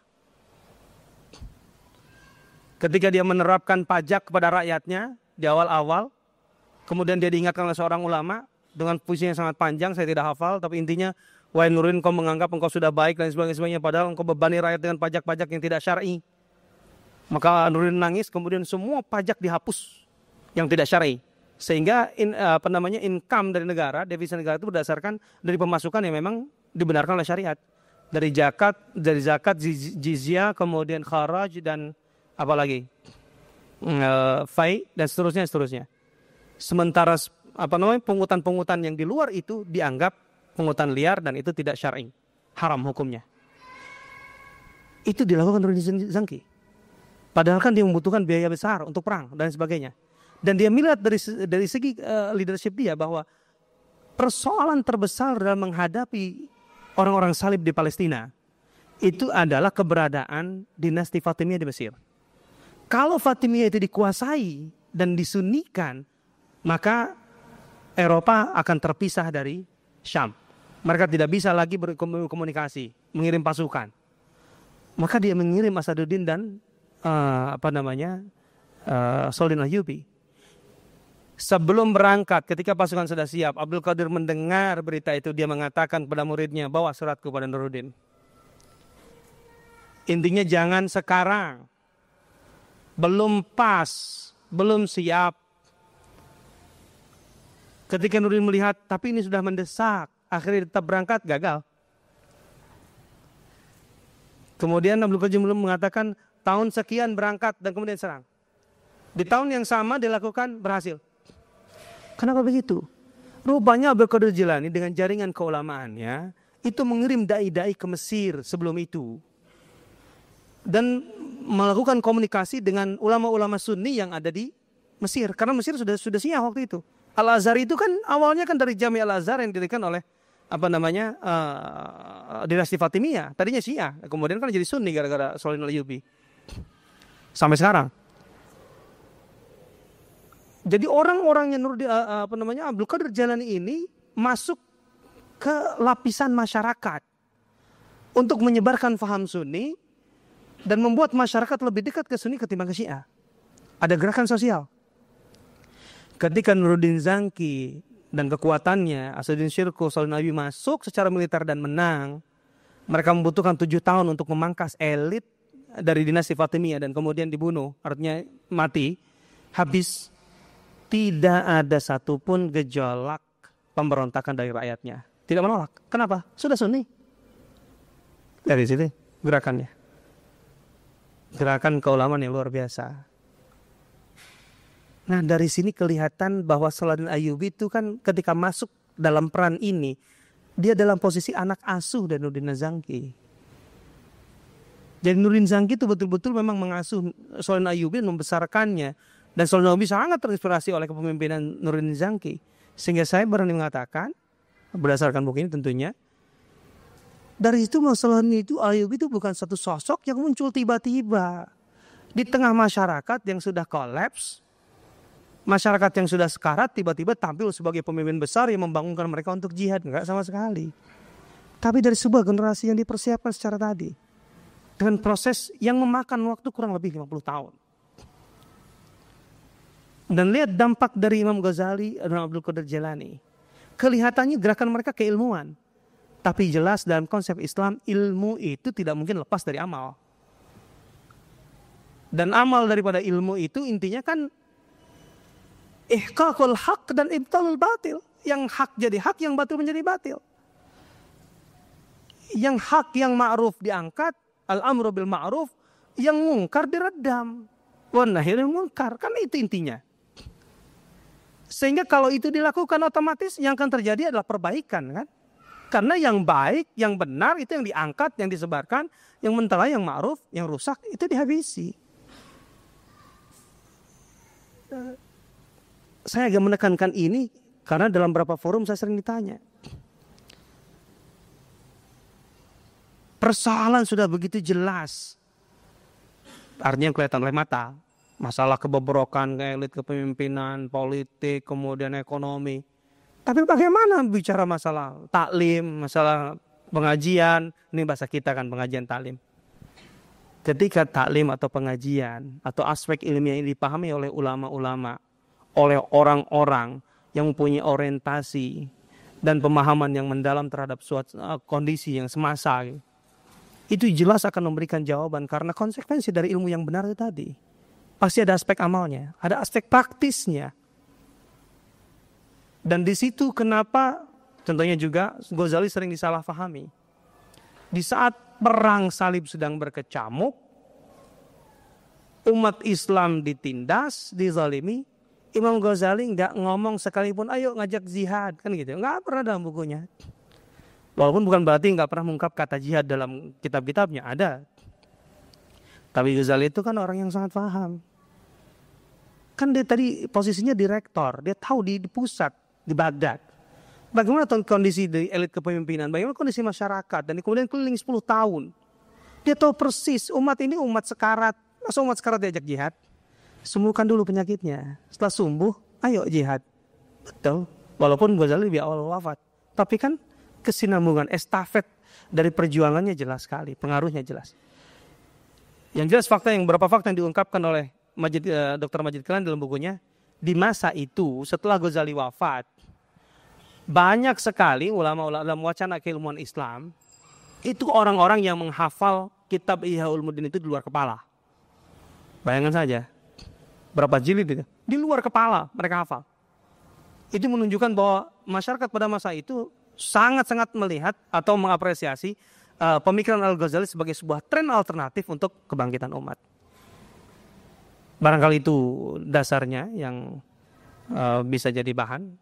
Ketika dia menerapkan pajak kepada rakyatnya di awal-awal, kemudian dia diingatkan oleh seorang ulama dengan puisi yang sangat panjang, saya tidak hafal, tapi intinya, wahai Nuruddin, kau menganggap engkau sudah baik dan sebagainya, padahal engkau bebani rakyat dengan pajak-pajak yang tidak syar'i. Maka Nuruddin nangis, kemudian semua pajak dihapus yang tidak syar'i. Sehingga income dari negara, devisa negara itu berdasarkan dari pemasukan yang memang dibenarkan oleh syariat. Dari zakat, jizyah, kemudian kharaj dan apalagi fai dan seterusnya. Sementara pungutan-pungutan yang di luar itu dianggap pungutan liar dan itu tidak syar'i, haram hukumnya. Itu dilakukan Nuruddin Zangki. Padahal kan dia membutuhkan biaya besar untuk perang dan sebagainya. Dan dia melihat dari segi leadership dia bahwa persoalan terbesar dalam menghadapi orang-orang salib di Palestina itu adalah keberadaan dinasti Fatimiyah di Mesir. Kalau Fatimiyah itu dikuasai dan disunnikan, maka Eropa akan terpisah dari Syam. Mereka tidak bisa lagi berkomunikasi, mengirim pasukan. Maka dia mengirim Asaduddin dan Salahuddin Ayyubi. Sebelum berangkat, ketika pasukan sudah siap, Abdul Qadir mendengar berita itu, dia mengatakan kepada muridnya, bawa suratku pada Nuruddin. Intinya jangan sekarang, belum pas, belum siap. Ketika Nuruddin melihat, tapi ini sudah mendesak, akhirnya tetap berangkat, gagal. Kemudian Abdul Qadir mengatakan, tahun sekian berangkat dan kemudian serang. Di tahun yang sama dilakukan, berhasil. Kenapa begitu? Rupanya Abdul Qadir Jilani dengan jaringan keulamaannya itu mengirim dai-dai ke Mesir sebelum itu. Dan melakukan komunikasi dengan ulama-ulama Sunni yang ada di Mesir. Karena Mesir sudah Syiah waktu itu. Al-Azhar itu kan awalnya kan dari Jami Al-Azhar yang didirikan oleh dinasti Fatimiyah. Tadinya Syiah, kemudian kan jadi Sunni gara-gara Salahuddin Ayyubi. Sampai sekarang. Jadi orang-orang yang Abdul Qadir Jilani ini masuk ke lapisan masyarakat untuk menyebarkan faham Sunni dan membuat masyarakat lebih dekat ke Sunni ketimbang ke Syiah. Ada gerakan sosial. Ketika Nuruddin Zangki dan kekuatannya, Asaduddin Syirkuh, Salahuddin Ayyubi masuk secara militer dan menang, mereka membutuhkan 7 tahun untuk memangkas elit dari dinasti Fatimiyah dan kemudian dibunuh, artinya mati, habis. Tidak ada satupun gejolak pemberontakan dari rakyatnya. Tidak menolak. Kenapa? Sudah Sunni. Dari situ gerakannya. Gerakan keulamaan yang luar biasa. Nah, dari sini kelihatan bahwa Salahuddin Ayyubi itu kan ketika masuk dalam peran ini, dia dalam posisi anak asuh dari Nuruddin Zangki. Jadi Nuruddin Zangki itu betul-betul memang mengasuh Salahuddin Ayyubi dan membesarkannya. Dan Salahuddin Ayyubi sangat terinspirasi oleh kepemimpinan Nuruddin Zangki. Sehingga saya berani mengatakan, berdasarkan buku ini tentunya, dari itu Salahuddin Ayyubi itu bukan satu sosok yang muncul tiba-tiba. Di tengah masyarakat yang sudah kolaps, masyarakat yang sudah sekarat tiba-tiba tampil sebagai pemimpin besar yang membangunkan mereka untuk jihad. Enggak sama sekali. Tapi dari sebuah generasi yang dipersiapkan secara tadi. Dengan proses yang memakan waktu kurang lebih 50 tahun. Dan lihat dampak dari Imam Ghazali dan Abdul Qadir Jailani. Kelihatannya gerakan mereka keilmuan. Tapi jelas dalam konsep Islam, ilmu itu tidak mungkin lepas dari amal. Dan amal daripada ilmu itu intinya kan ihqaqul haq dan ibtalul batil. Yang hak jadi hak, yang batil menjadi batil. Yang hak, yang ma'ruf diangkat, al-amru bil ma'ruf, yang mungkar diredam. Wa nahy anil munkar, kan itu intinya. Sehingga kalau itu dilakukan otomatis yang akan terjadi adalah perbaikan kan. Karena yang baik, yang benar itu yang diangkat, yang disebarkan, yang mentala, yang ma'ruf, yang rusak itu dihabisi. Saya agak menekankan ini karena dalam beberapa forum saya sering ditanya. Persoalan sudah begitu jelas. Artinya kelihatan oleh mata. Masalah kebobrokan, elit kepemimpinan, politik, kemudian ekonomi. Tapi bagaimana bicara masalah taklim, masalah pengajian, ini bahasa kita kan pengajian taklim. Ketika taklim atau pengajian atau aspek ilmiah ini dipahami oleh ulama-ulama, oleh orang-orang yang mempunyai orientasi dan pemahaman yang mendalam terhadap suatu kondisi yang semasa, itu jelas akan memberikan jawaban karena konsekuensi dari ilmu yang benar itu tadi. Pasti ada aspek amalnya, ada aspek praktisnya. Dan di situ kenapa contohnya juga Ghazali sering disalahpahami. Di saat perang salib sedang berkecamuk, umat Islam ditindas, dizalimi, Imam Ghazali nggak ngomong sekalipun ayo ngajak jihad kan gitu, nggak pernah dalam bukunya. Walaupun bukan berarti nggak pernah mengungkap kata jihad dalam kitab-kitabnya, ada. Tapi Ghazali itu kan orang yang sangat paham. Kan dia tadi posisinya direktor, dia tahu di pusat, di Baghdad. Bagaimana kondisi di elit kepemimpinan, bagaimana kondisi masyarakat, dan kemudian keliling 10 tahun. Dia tahu persis umat ini umat sekarat, masa umat sekarat diajak jihad? Sembuhkan dulu penyakitnya, setelah sembuh, ayo jihad. Betul, walaupun Ghazali lebih awal wafat. Tapi kan kesinambungan, estafet dari perjuangannya jelas sekali, pengaruhnya jelas. Yang jelas beberapa fakta yang diungkapkan oleh Dr. Majid Klan dalam bukunya, di masa itu setelah Ghazali wafat, banyak sekali ulama-ulama dalam wacana keilmuan Islam, itu orang-orang yang menghafal kitab Ihya Ulumuddin itu di luar kepala. Bayangkan saja, berapa jilid itu, di luar kepala mereka hafal. Itu menunjukkan bahwa masyarakat pada masa itu sangat-sangat melihat atau mengapresiasi pemikiran Al-Ghazali sebagai sebuah tren alternatif untuk kebangkitan umat. Barangkali itu dasarnya yang bisa jadi bahan.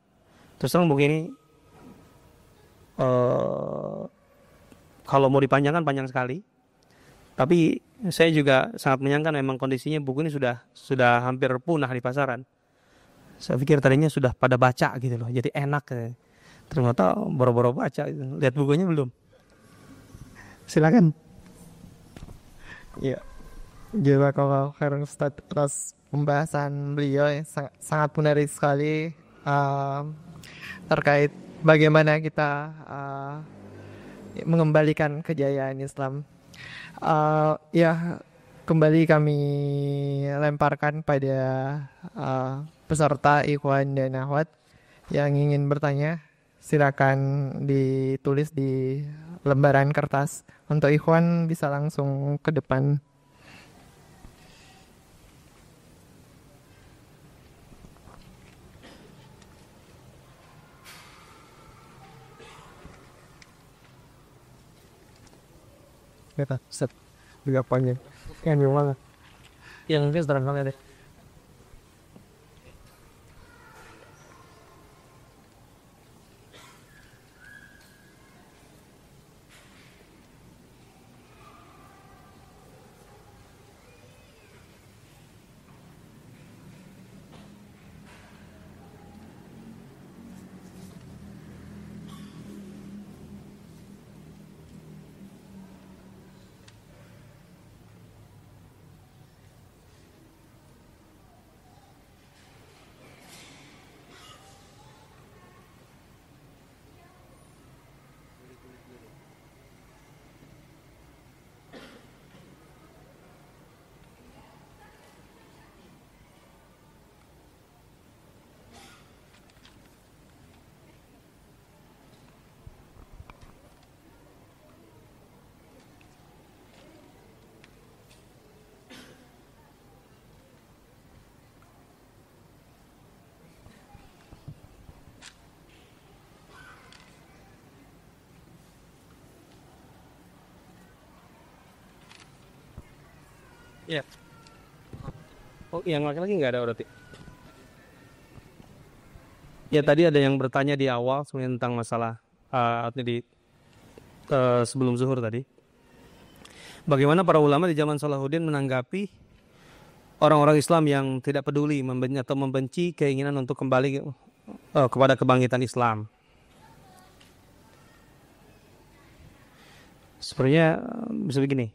Terus terang begini, kalau mau dipanjangkan panjang sekali. Tapi saya juga sangat menyangka memang kondisinya buku ini sudah hampir punah di pasaran. Saya pikir tadinya sudah pada baca gitu loh, jadi enak. Ternyata boro-boro baca. Lihat bukunya belum? Silakan. Ya, jazakallahu khairan Ustaz atas pembahasan beliau yang sangat menarik sekali terkait bagaimana kita mengembalikan kejayaan Islam. Ya, kembali kami lemparkan pada peserta Ikhwan dan Akhwat yang ingin bertanya. Silakan ditulis di lembaran kertas. Untuk Ikhwan bisa langsung ke depan. Beta, set. Juga panjang. Kan memang. Yang ini sederhana deh. Ya. Oh, yang laki-laki nggak ada berarti. Ya tadi ada yang bertanya di awal sebenarnya tentang masalah di sebelum zuhur tadi. Bagaimana para ulama di zaman Salahuddin menanggapi orang-orang Islam yang tidak peduli atau membenci keinginan untuk kembali kepada kebangkitan Islam. Sebenarnya bisa begini.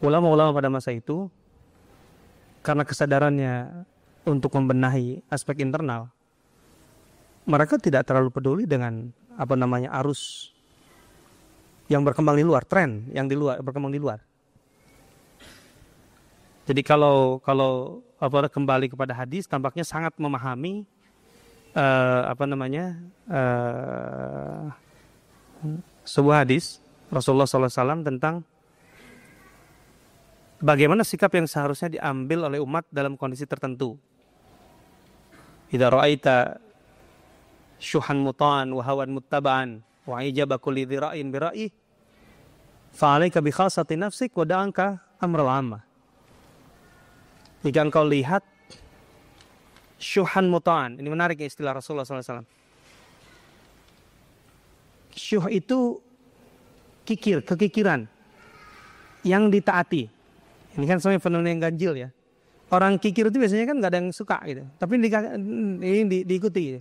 Ulama-ulama pada masa itu karena kesadarannya untuk membenahi aspek internal, mereka tidak terlalu peduli dengan arus yang berkembang di luar, tren yang berkembang di luar. Jadi kalau kembali kepada hadis, tampaknya sangat memahami sebuah hadis Rasulullah SAW tentang bagaimana sikap yang seharusnya diambil oleh umat dalam kondisi tertentu. Idza ra'aita syuhan muta'an wa hawan muttaba'an wa ijaba kulli dhira'in bira'i fa'alaika bi khassati nafsik wa da'anka amral 'ammah. Jika engkau lihat syuhan muta'an, ini menarik ya istilah Rasulullah SAW. Syuh itu kekikiran yang ditaati. Ini kan sebenarnya fenomena yang ganjil ya. Orang kikir itu biasanya kan nggak ada yang suka gitu, tapi ini diikuti. Gitu.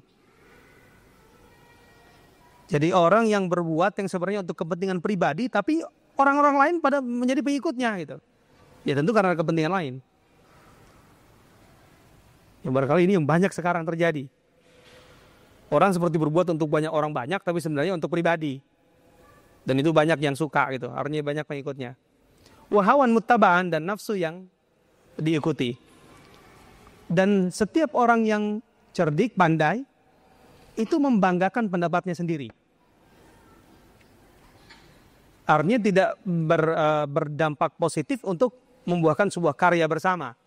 Jadi orang yang berbuat yang sebenarnya untuk kepentingan pribadi, tapi orang-orang lain pada menjadi pengikutnya gitu. Ya tentu karena kepentingan lain. Yang barangkali ini yang banyak sekarang terjadi. Orang seperti berbuat untuk orang banyak, tapi sebenarnya untuk pribadi. Dan itu banyak yang suka gitu, artinya banyak pengikutnya. Wahawan muttaba'an dan nafsu yang diikuti. Dan setiap orang yang cerdik, pandai, itu membanggakan pendapatnya sendiri. Artinya tidak berdampak positif untuk membuahkan sebuah karya bersama.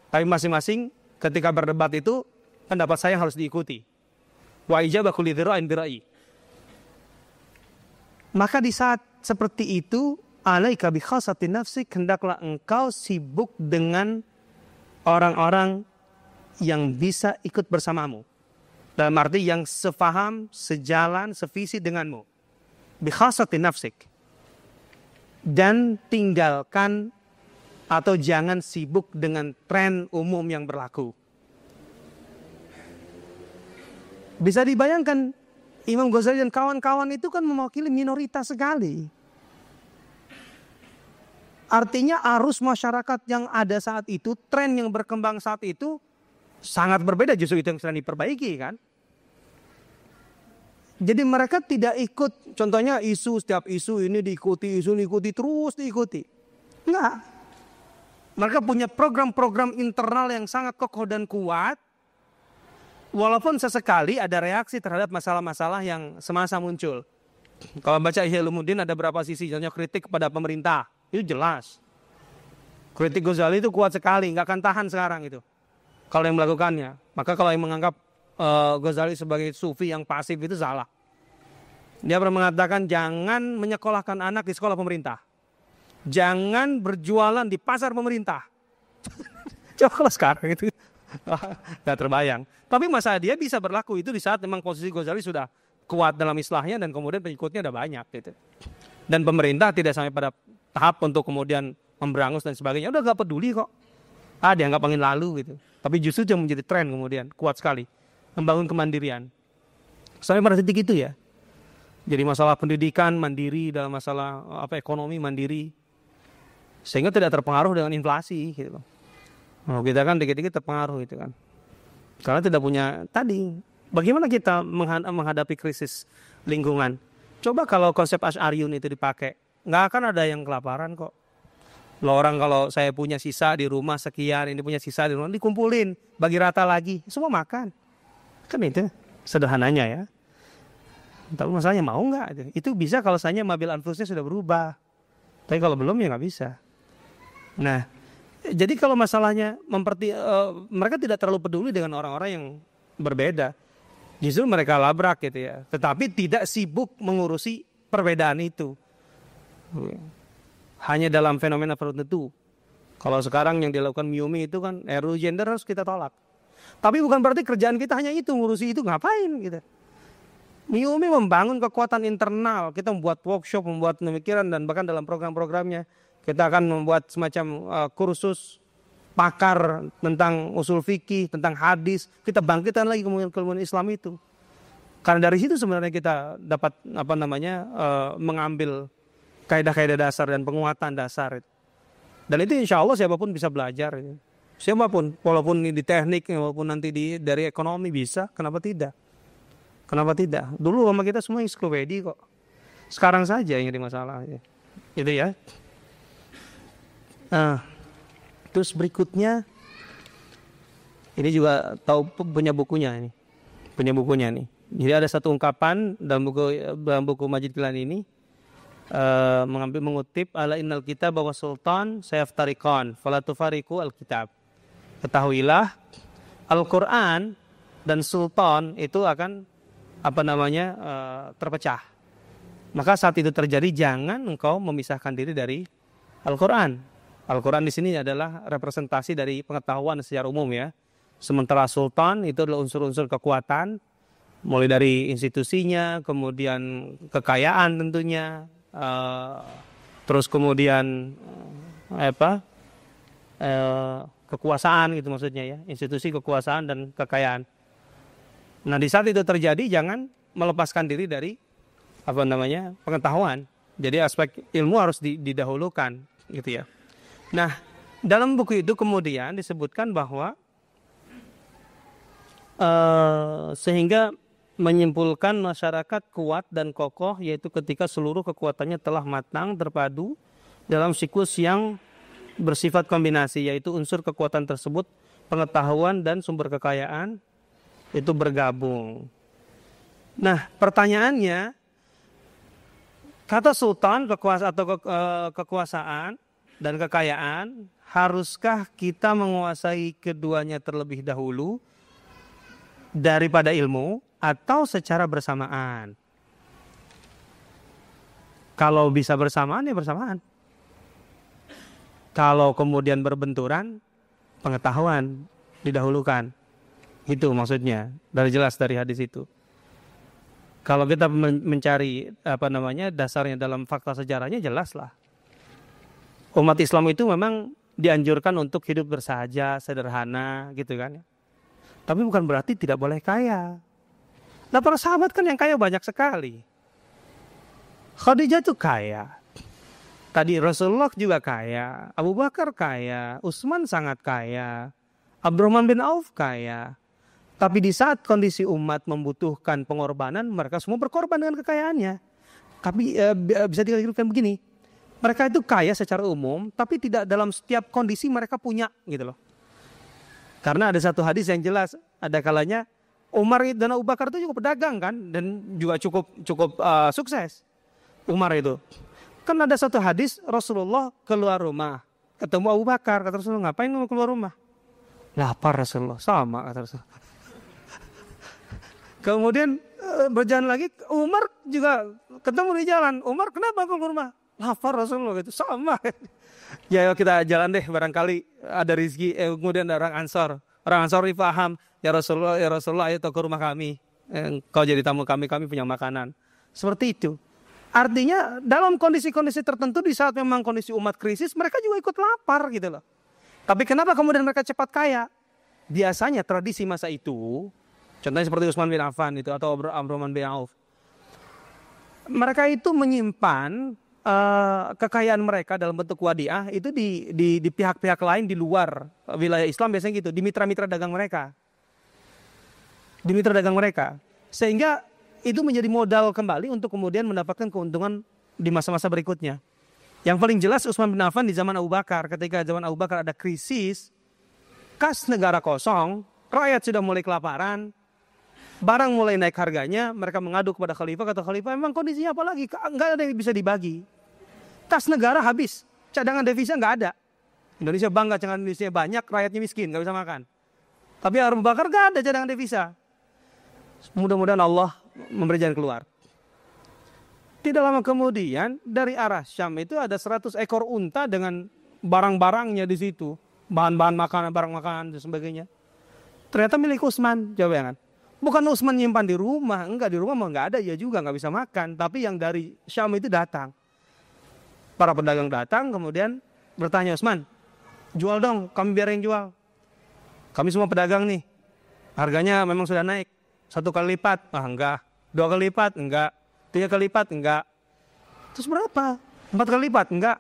Tapi masing-masing ketika berdebat itu, pendapat saya harus diikuti. Wa ijaba kulli dhira'in bira'i. Maka di saat seperti itu, alaika bi khassati nafsik, hendaklah engkau sibuk dengan orang-orang yang bisa ikut bersamamu. Dalam arti yang sefaham, sejalan, sevisi denganmu. Bi khassati nafsik. Dan tinggalkan atau jangan sibuk dengan tren umum yang berlaku. Bisa dibayangkan Imam Ghazali dan kawan-kawan itu kan mewakili minoritas sekali. Artinya arus masyarakat yang ada saat itu, tren yang berkembang saat itu sangat berbeda, justru itu yang sedang diperbaiki kan. Jadi mereka tidak ikut, contohnya setiap isu ini diikuti, terus diikuti. Enggak. Mereka punya program-program internal yang sangat kokoh dan kuat. Walaupun sesekali ada reaksi terhadap masalah-masalah yang semasa muncul. Kalau baca Ihya Ulumuddin ada berapa sisi, contohnya kritik kepada pemerintah. Itu jelas. Kritik Ghazali itu kuat sekali, nggak akan tahan sekarang itu. Kalau yang melakukannya. Maka kalau yang menganggap Ghazali sebagai sufi yang pasif itu salah. Dia pernah mengatakan jangan menyekolahkan anak di sekolah pemerintah. Jangan berjualan di pasar pemerintah. Coba kalau sekarang itu nggak terbayang. Tapi masa dia bisa berlaku itu di saat memang posisi Ghazali sudah kuat dalam islahnya dan kemudian pengikutnya ada banyak gitu. Dan pemerintah tidak sampai pada tahap untuk kemudian memberangus dan sebagainya. Udah gak peduli kok. Dianggap angin lalu gitu. Tapi justru yang menjadi tren kemudian kuat sekali membangun kemandirian. Sampai pada titik itu ya. Jadi masalah pendidikan mandiri, dalam masalah ekonomi mandiri, sehingga tidak terpengaruh dengan inflasi gitu. Kita kan dikit-dikit terpengaruh gitu kan. Karena tidak punya tadi. Bagaimana kita menghadapi krisis lingkungan? Coba kalau konsep Asy'ariyun itu dipakai, nggak akan ada yang kelaparan kok. Loh, orang kalau saya punya sisa di rumah sekian, ini punya sisa di rumah, dikumpulin, bagi rata lagi, semua makan. Kan itu sederhananya ya. Tapi masalahnya mau nggak? Itu bisa kalau misalnya mobil anfusnya sudah berubah. Tapi kalau belum ya nggak bisa. Nah, jadi kalau masalahnya mereka tidak terlalu peduli dengan orang-orang yang berbeda. Justru mereka labrak gitu ya. Tetapi tidak sibuk mengurusi perbedaan itu. Hanya dalam fenomena tertentu. Kalau sekarang yang dilakukan Miumi itu kan RUU gender harus kita tolak. Tapi bukan berarti kerjaan kita hanya itu, ngurusi itu, ngapain gitu. Miumi membangun kekuatan internal, kita membuat workshop, membuat pemikiran, dan bahkan dalam program-programnya kita akan membuat semacam kursus pakar tentang usul fikih, tentang hadis. Kita bangkitkan lagi keilmuan Islam itu. Karena dari situ sebenarnya kita dapat mengambil kaidah-kaidah dasar dan penguatan dasar. Dan itu insya Allah siapapun bisa belajar. Siapapun, walaupun di teknik, walaupun nanti dari ekonomi bisa, kenapa tidak? Kenapa tidak? Dulu sama kita semua ensiklopedia kok. Sekarang saja yang jadi masalah. Gitu ya. Nah, terus berikutnya, ini juga tahu punya bukunya ini. Punya bukunya nih. Jadi ada satu ungkapan dalam buku Majid Kilan ini, mengutip ala innal kitab wa sultan sayaftariqan fala tufariqu alkitab. Ketahuilah Al-Qur'an dan sultan itu akan terpecah. Maka saat itu terjadi jangan engkau memisahkan diri dari Al-Qur'an. Al-Qur'an di sini adalah representasi dari pengetahuan secara umum ya. Sementara sultan itu adalah unsur-unsur kekuatan, mulai dari institusinya, kemudian kekayaan tentunya, terus kemudian kekuasaan gitu maksudnya ya, institusi kekuasaan dan kekayaan. Nah di saat itu terjadi jangan melepaskan diri dari pengetahuan. Jadi aspek ilmu harus didahulukan gitu ya. Nah dalam buku itu kemudian disebutkan bahwa sehingga menyimpulkan masyarakat kuat dan kokoh yaitu ketika seluruh kekuatannya telah matang terpadu dalam siklus yang bersifat kombinasi, yaitu unsur kekuatan tersebut, pengetahuan dan sumber kekayaan itu bergabung. Nah pertanyaannya, kata sultan kekuasaan dan kekayaan, haruskah kita menguasai keduanya terlebih dahulu daripada ilmu atau secara bersamaan? Kalau bisa bersamaan ya bersamaan. Kalau kemudian berbenturan, pengetahuan didahulukan. Itu maksudnya, dari jelas dari hadis itu. Kalau kita mencari dasarnya dalam fakta sejarahnya, jelaslah. Umat Islam itu memang dianjurkan untuk hidup bersahaja, sederhana, gitu kan. Tapi bukan berarti tidak boleh kaya. Nah para sahabat kan yang kaya banyak sekali. Khadijah itu kaya. Tadi Rasulullah juga kaya. Abu Bakar kaya. Utsman sangat kaya. Abdurrahman bin Auf kaya. Tapi di saat kondisi umat membutuhkan pengorbanan, mereka semua berkorban dengan kekayaannya. Tapi bisa dikatakan begini. Mereka itu kaya secara umum, tapi tidak dalam setiap kondisi mereka punya gitu loh. Karena ada satu hadis yang jelas, ada kalanya Umar dan Abu Bakar itu juga pedagang kan, dan juga cukup sukses. Umar itu, kan ada satu hadis Rasulullah keluar rumah, ketemu Abu Bakar, kata Rasulullah, ngapain kamu keluar rumah? Lapar Rasulullah, sama kata Rasulullah. Kemudian berjalan lagi, Umar juga ketemu di jalan. Umar, kenapa keluar rumah? Lapar Rasulullah, gitu, sama. Ya kita jalan deh, barangkali ada rezeki. Kemudian ada orang Ansor paham, ya Rasulullah, ayo ke rumah kami. Kau jadi tamu kami punya makanan. Seperti itu. Artinya dalam kondisi-kondisi tertentu, di saat memang kondisi umat krisis, mereka juga ikut lapar gitu loh. Tapi kenapa kemudian mereka cepat kaya? Biasanya tradisi masa itu, contohnya seperti Utsman bin Affan itu atau Abdurrahman bin Auf, mereka itu menyimpan kekayaan mereka dalam bentuk wadiah itu di pihak-pihak lain di luar wilayah Islam, biasanya gitu, di mitra-mitra dagang mereka. Sehingga itu menjadi modal kembali untuk kemudian mendapatkan keuntungan di masa-masa berikutnya. Yang paling jelas Utsman bin Affan di zaman Abu Bakar, ketika zaman Abu Bakar ada krisis, kas negara kosong, rakyat sudah mulai kelaparan, barang mulai naik harganya, mereka mengadu kepada khalifah, kata khalifah, memang kondisinya apa lagi? Enggak ada yang bisa dibagi. Kas negara habis, cadangan devisa enggak ada. Indonesia bangga cadangan devisa banyak, rakyatnya miskin, enggak bisa makan. Tapi Abu Bakar enggak ada cadangan devisa. Mudah-mudahan Allah memberi jalan keluar. Tidak lama kemudian dari arah Syam itu ada 100 ekor unta dengan barang-barangnya di situ, bahan-bahan makanan, barang makanan dan sebagainya. Ternyata milik Utsman, coba kan. Bukan Utsman nyimpan di rumah, enggak, di rumah mau enggak ada, ya juga enggak bisa makan. Tapi yang dari Syam itu datang. Para pedagang datang, kemudian bertanya, Utsman, jual dong, kami biarin jual. Kami semua pedagang nih, harganya memang sudah naik 1 kali lipat, enggak. 2 kali lipat, enggak. 3 kali lipat, enggak. Terus berapa? 4 kali lipat, enggak.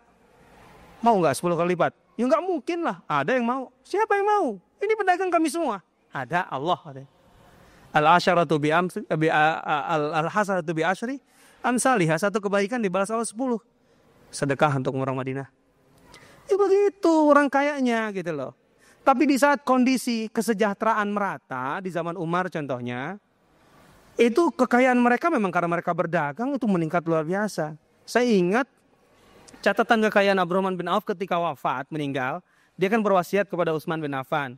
Mau enggak 10 kali lipat? Ya enggak mungkin lah, ada yang mau. Siapa yang mau? Ini pedagang kami semua. Ada, Allah ada. Al-asyaratu al-hasanatu bi asyri amsalihha, satu kebaikan dibalas Allah 10. Sedekah untuk orang Madinah. Ya begitu orang kayanya gitu loh. Tapi di saat kondisi kesejahteraan merata di zaman Umar contohnya, itu kekayaan mereka memang karena mereka berdagang itu meningkat luar biasa. Saya ingat catatan kekayaan Abdurrahman bin Auf ketika wafat meninggal, dia kan berwasiat kepada Utsman bin Affan.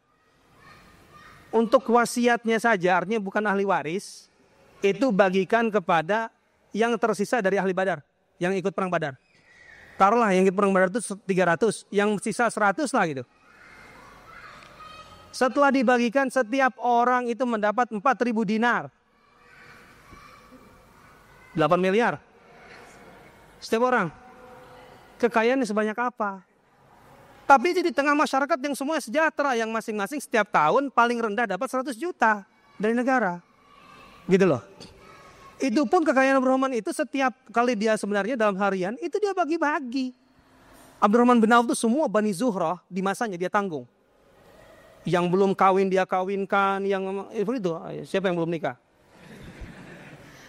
Untuk wasiatnya saja, artinya bukan ahli waris, itu bagikan kepada yang tersisa dari ahli Badar, yang ikut perang Badar. Taruhlah yang ikut perang Badar itu 300, yang sisa 100 lah gitu. Setelah dibagikan, setiap orang itu mendapat 4.000 dinar. 8 miliar. Setiap orang. Kekayaannya sebanyak apa? Tapi di tengah masyarakat yang semua sejahtera, yang masing-masing setiap tahun paling rendah dapat 100 juta dari negara. Gitu loh. Itu pun kekayaan Abdurrahman itu setiap kali dia sebenarnya dalam harian, itu dia bagi-bagi. Abdurrahman bin Auf itu semua Bani Zuhrah di masanya dia tanggung. Yang belum kawin dia kawinkan, yang itu siapa yang belum nikah?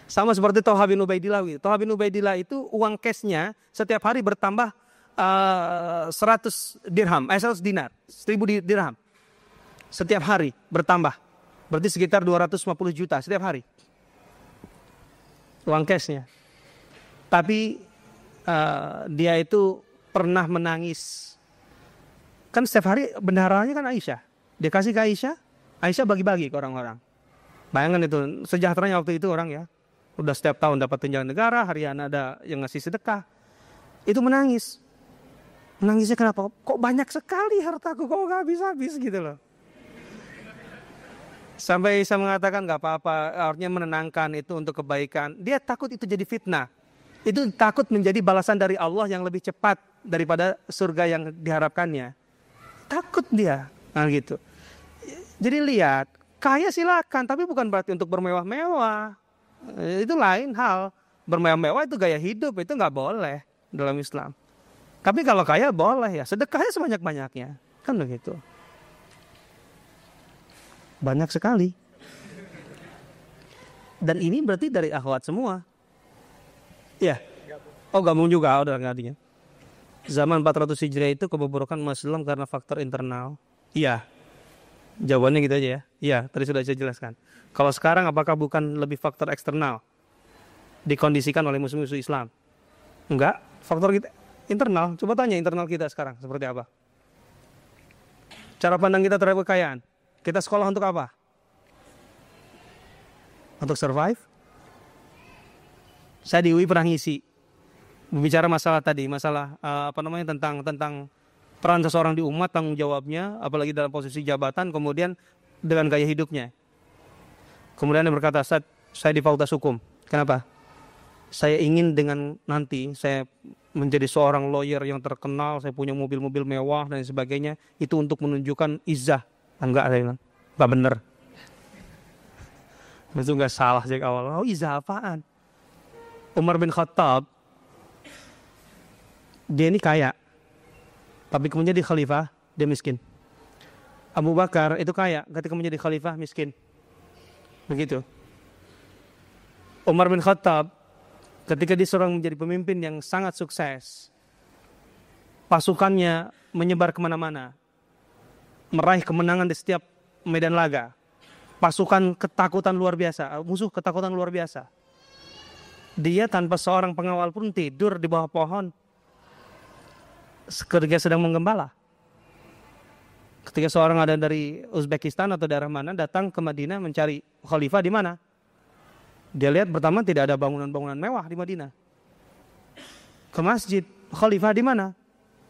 Sama seperti Thalha bin Ubaidillah. Thalha bin Ubaidillah itu uang cashnya setiap hari bertambah 100 dirham, 100 dinar, 1000 dirham. Setiap hari bertambah. Berarti sekitar 250 juta setiap hari. Uang cashnya. Tapi dia itu pernah menangis. Kan setiap hari bendaharanya kan Aisyah. Dia kasih ke Aisyah, Aisyah bagi-bagi ke orang-orang. Bayangkan itu, sejahteranya waktu itu orang ya. Udah setiap tahun dapat tunjangan negara, harian ada yang ngasih sedekah. Itu menangis. Menangisnya kenapa? Kok banyak sekali hartaku, kok gak habis-habis gitu loh. Sampai Isa mengatakan gak apa-apa, artinya menenangkan itu untuk kebaikan. Dia takut itu jadi fitnah. Itu takut menjadi balasan dari Allah yang lebih cepat daripada surga yang diharapkannya. Takut dia. Nah gitu. Jadi lihat, kaya silakan, tapi bukan berarti untuk bermewah-mewah. Itu lain hal. Bermewah-mewah itu gaya hidup, itu gak boleh dalam Islam. Tapi kalau kaya boleh ya, sedekahnya sebanyak-banyaknya. Kan begitu. Banyak sekali. Dan ini berarti dari akhwat semua. Ya. Oh gabung juga, udah artinya. Zaman 400 Hijriah itu kebobrokan umat Islam karena faktor internal. Iya. Jawabannya gitu aja ya. Iya, tadi sudah saya jelaskan. Kalau sekarang apakah bukan lebih faktor eksternal? Dikondisikan oleh musuh-musuh Islam? Enggak, faktor kita internal. Coba tanya internal kita sekarang seperti apa? Cara pandang kita terhadap kekayaan. Kita sekolah untuk apa? Untuk survive? Saya di UI pernah ngisi bicara masalah tadi, masalah tentang peran seseorang di umat, tanggung jawabnya, apalagi dalam posisi jabatan, kemudian dengan gaya hidupnya. Kemudian dia berkata, saya di Fakultas Hukum. Kenapa? Saya ingin dengan nanti saya menjadi seorang lawyer yang terkenal, saya punya mobil-mobil mewah dan sebagainya, itu untuk menunjukkan izzah. Enggak, saya bilang. Enggak bener. Itu enggak salah sejak awal. Oh, izzah apaan? Umar bin Khattab, dia ini kaya. Tapi kemudian jadi khalifah, dia miskin. Abu Bakar itu kaya, ketika menjadi khalifah miskin. Begitu. Umar bin Khattab, ketika dia seorang menjadi pemimpin yang sangat sukses, pasukannya menyebar kemana-mana, meraih kemenangan di setiap medan laga. Pasukan ketakutan luar biasa, musuh ketakutan luar biasa. Dia tanpa seorang pengawal pun tidur di bawah pohon ketika sedang menggembala. Ketika seorang ada dari Uzbekistan atau daerah mana datang ke Madinah mencari khalifah di mana, dia lihat pertama tidak ada bangunan-bangunan mewah di Madinah. Ke masjid, khalifah di mana?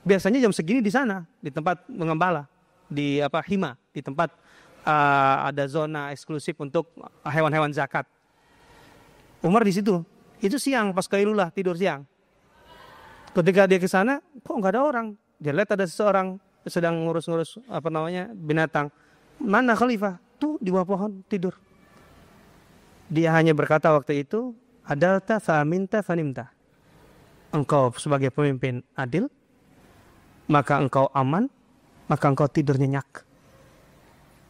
biasanya jam segini di sana, di tempat mengembala, di hima, di tempat ada zona eksklusif untuk hewan-hewan zakat. Umar di situ. Itu siang pas Qailulah, tidur siang. Ketika dia ke sana, kok nggak ada orang? Dia lihat ada seseorang sedang ngurus-ngurus binatang. Mana khalifah? Tuh di bawah pohon tidur. Dia hanya berkata waktu itu, adalta fa'aminta fanimta. Engkau sebagai pemimpin adil, maka engkau aman, maka engkau tidur nyenyak.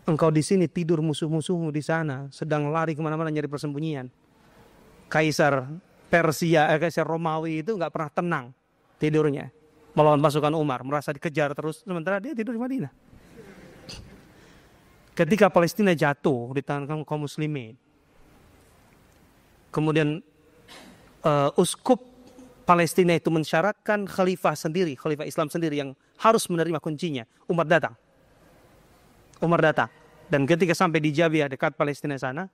Engkau di sini tidur, musuh-musuhmu di sana sedang lari kemana-mana nyari persembunyian. Kaisar Persia, Kaisar Romawi itu nggak pernah tenang tidurnya melawan pasukan Umar, merasa dikejar terus, sementara dia tidur di Madinah. Ketika Palestina jatuh di tangan kaum muslimin, kemudian uskup Palestina itu mensyaratkan khalifah sendiri, khalifah Islam sendiri yang harus menerima kuncinya. Umar datang. Dan ketika sampai di Jabiah dekat Palestina sana,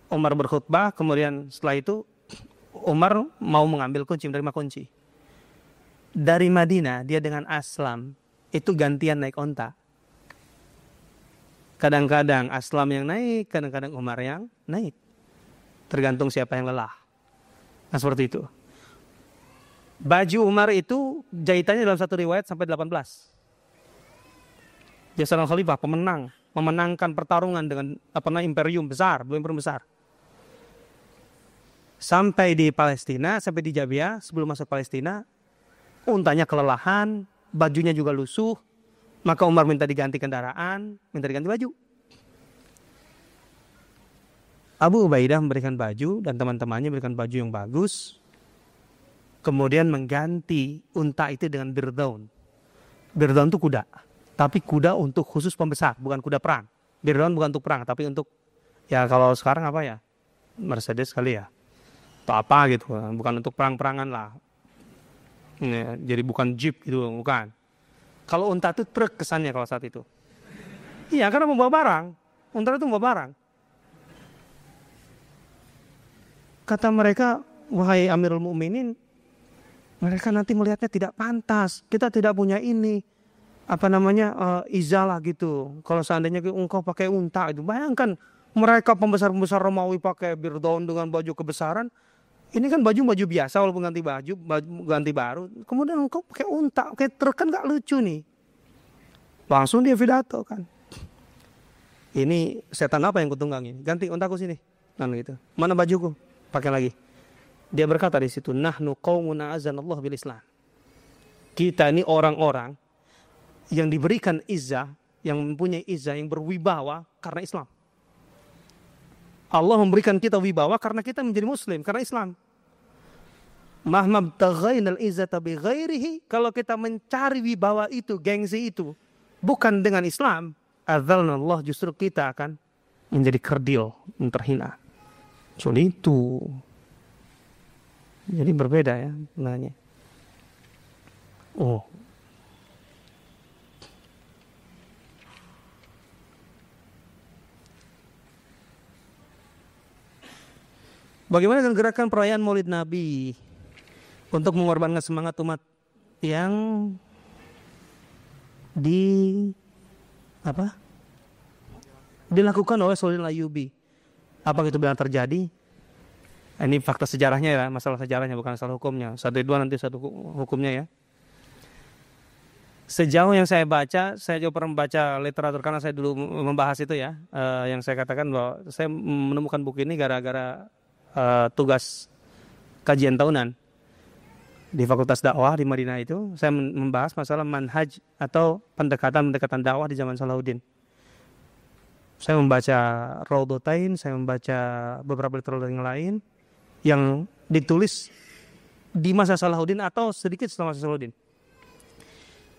Umar berkhutbah, kemudian setelah itu Umar mau mengambil kunci, menerima kunci. Dari Madinah dia dengan Aslam itu gantian naik onta. Kadang-kadang Aslam yang naik, kadang-kadang Umar yang naik. Tergantung siapa yang lelah. Nah seperti itu. Baju Umar itu jahitannya dalam satu riwayat sampai 18. Dia seorang khalifah, pemenang, memenangkan pertarungan dengan imperium besar, belum imperium besar. Sampai di Palestina, sampai di Jabiah, sebelum masuk Palestina, untanya kelelahan, bajunya juga lusuh, maka Umar minta diganti kendaraan, minta diganti baju. Abu Ubaidah memberikan baju dan teman-temannya memberikan baju yang bagus. Kemudian mengganti unta itu dengan birdaun. Birdaun itu kuda, tapi kuda untuk khusus pembesar, bukan kuda perang. Birdaun bukan untuk perang, tapi untuk, ya kalau sekarang apa ya, Mercedes kali ya, atau apa gitu, bukan untuk perang-perangan lah. Ya, jadi bukan jeep gitu, bukan. Kalau unta itu truk kesannya kalau saat itu. Iya, karena membawa barang. Unta itu membawa barang. Kata mereka, wahai Amirul Mukminin, mereka nanti melihatnya tidak pantas. Kita tidak punya ini, izalah gitu. Kalau seandainya engkau pakai unta itu, bayangkan mereka pembesar-pembesar Romawi pakai birdaun dengan baju kebesaran. Ini kan baju biasa walaupun ganti baju ganti baru. Kemudian engkau pakai unta, pakai truk, kan gak lucu nih. Langsung dia pidato kan. Ini setan apa yang kutunggangi? Ganti untaku sini. Nah gitu. Mana bajuku? Pakai lagi. Dia berkata di situ, nahnu qaumun a'azzanallahu bil Islam. Kita ini orang-orang yang diberikan izzah, yang mempunyai izzah, yang berwibawa karena Islam. Allah memberikan kita wibawa karena kita menjadi muslim, karena Islam. Mahmabtaghainal izzata bi ghairihi, kalau kita mencari wibawa itu, gengsi itu, bukan dengan Islam, adzalnallah, justru kita akan menjadi kerdil, terhina. Soal itu. Jadi berbeda ya sebenarnya. Oh. Bagaimana dengan gerakan perayaan Maulid Nabi untuk mengorbankan semangat umat yang dilakukan oleh Salahuddin Ayyubi? Apakah itu benar terjadi? Ini fakta sejarahnya ya, masalah sejarahnya bukan masalah hukumnya. Satu dua nanti satu hukumnya ya. Sejauh yang saya baca, saya juga pernah membaca literatur karena saya dulu membahas itu ya. Yang saya katakan bahwa saya menemukan buku ini gara-gara tugas kajian tahunan di Fakultas Dakwah di Madinah itu. Saya membahas masalah manhaj atau pendekatan dakwah di zaman Salahuddin. Saya membaca Raudhatain, saya membaca beberapa literatur yang lain yang ditulis di masa Salahuddin atau sedikit setelah masa Salahuddin.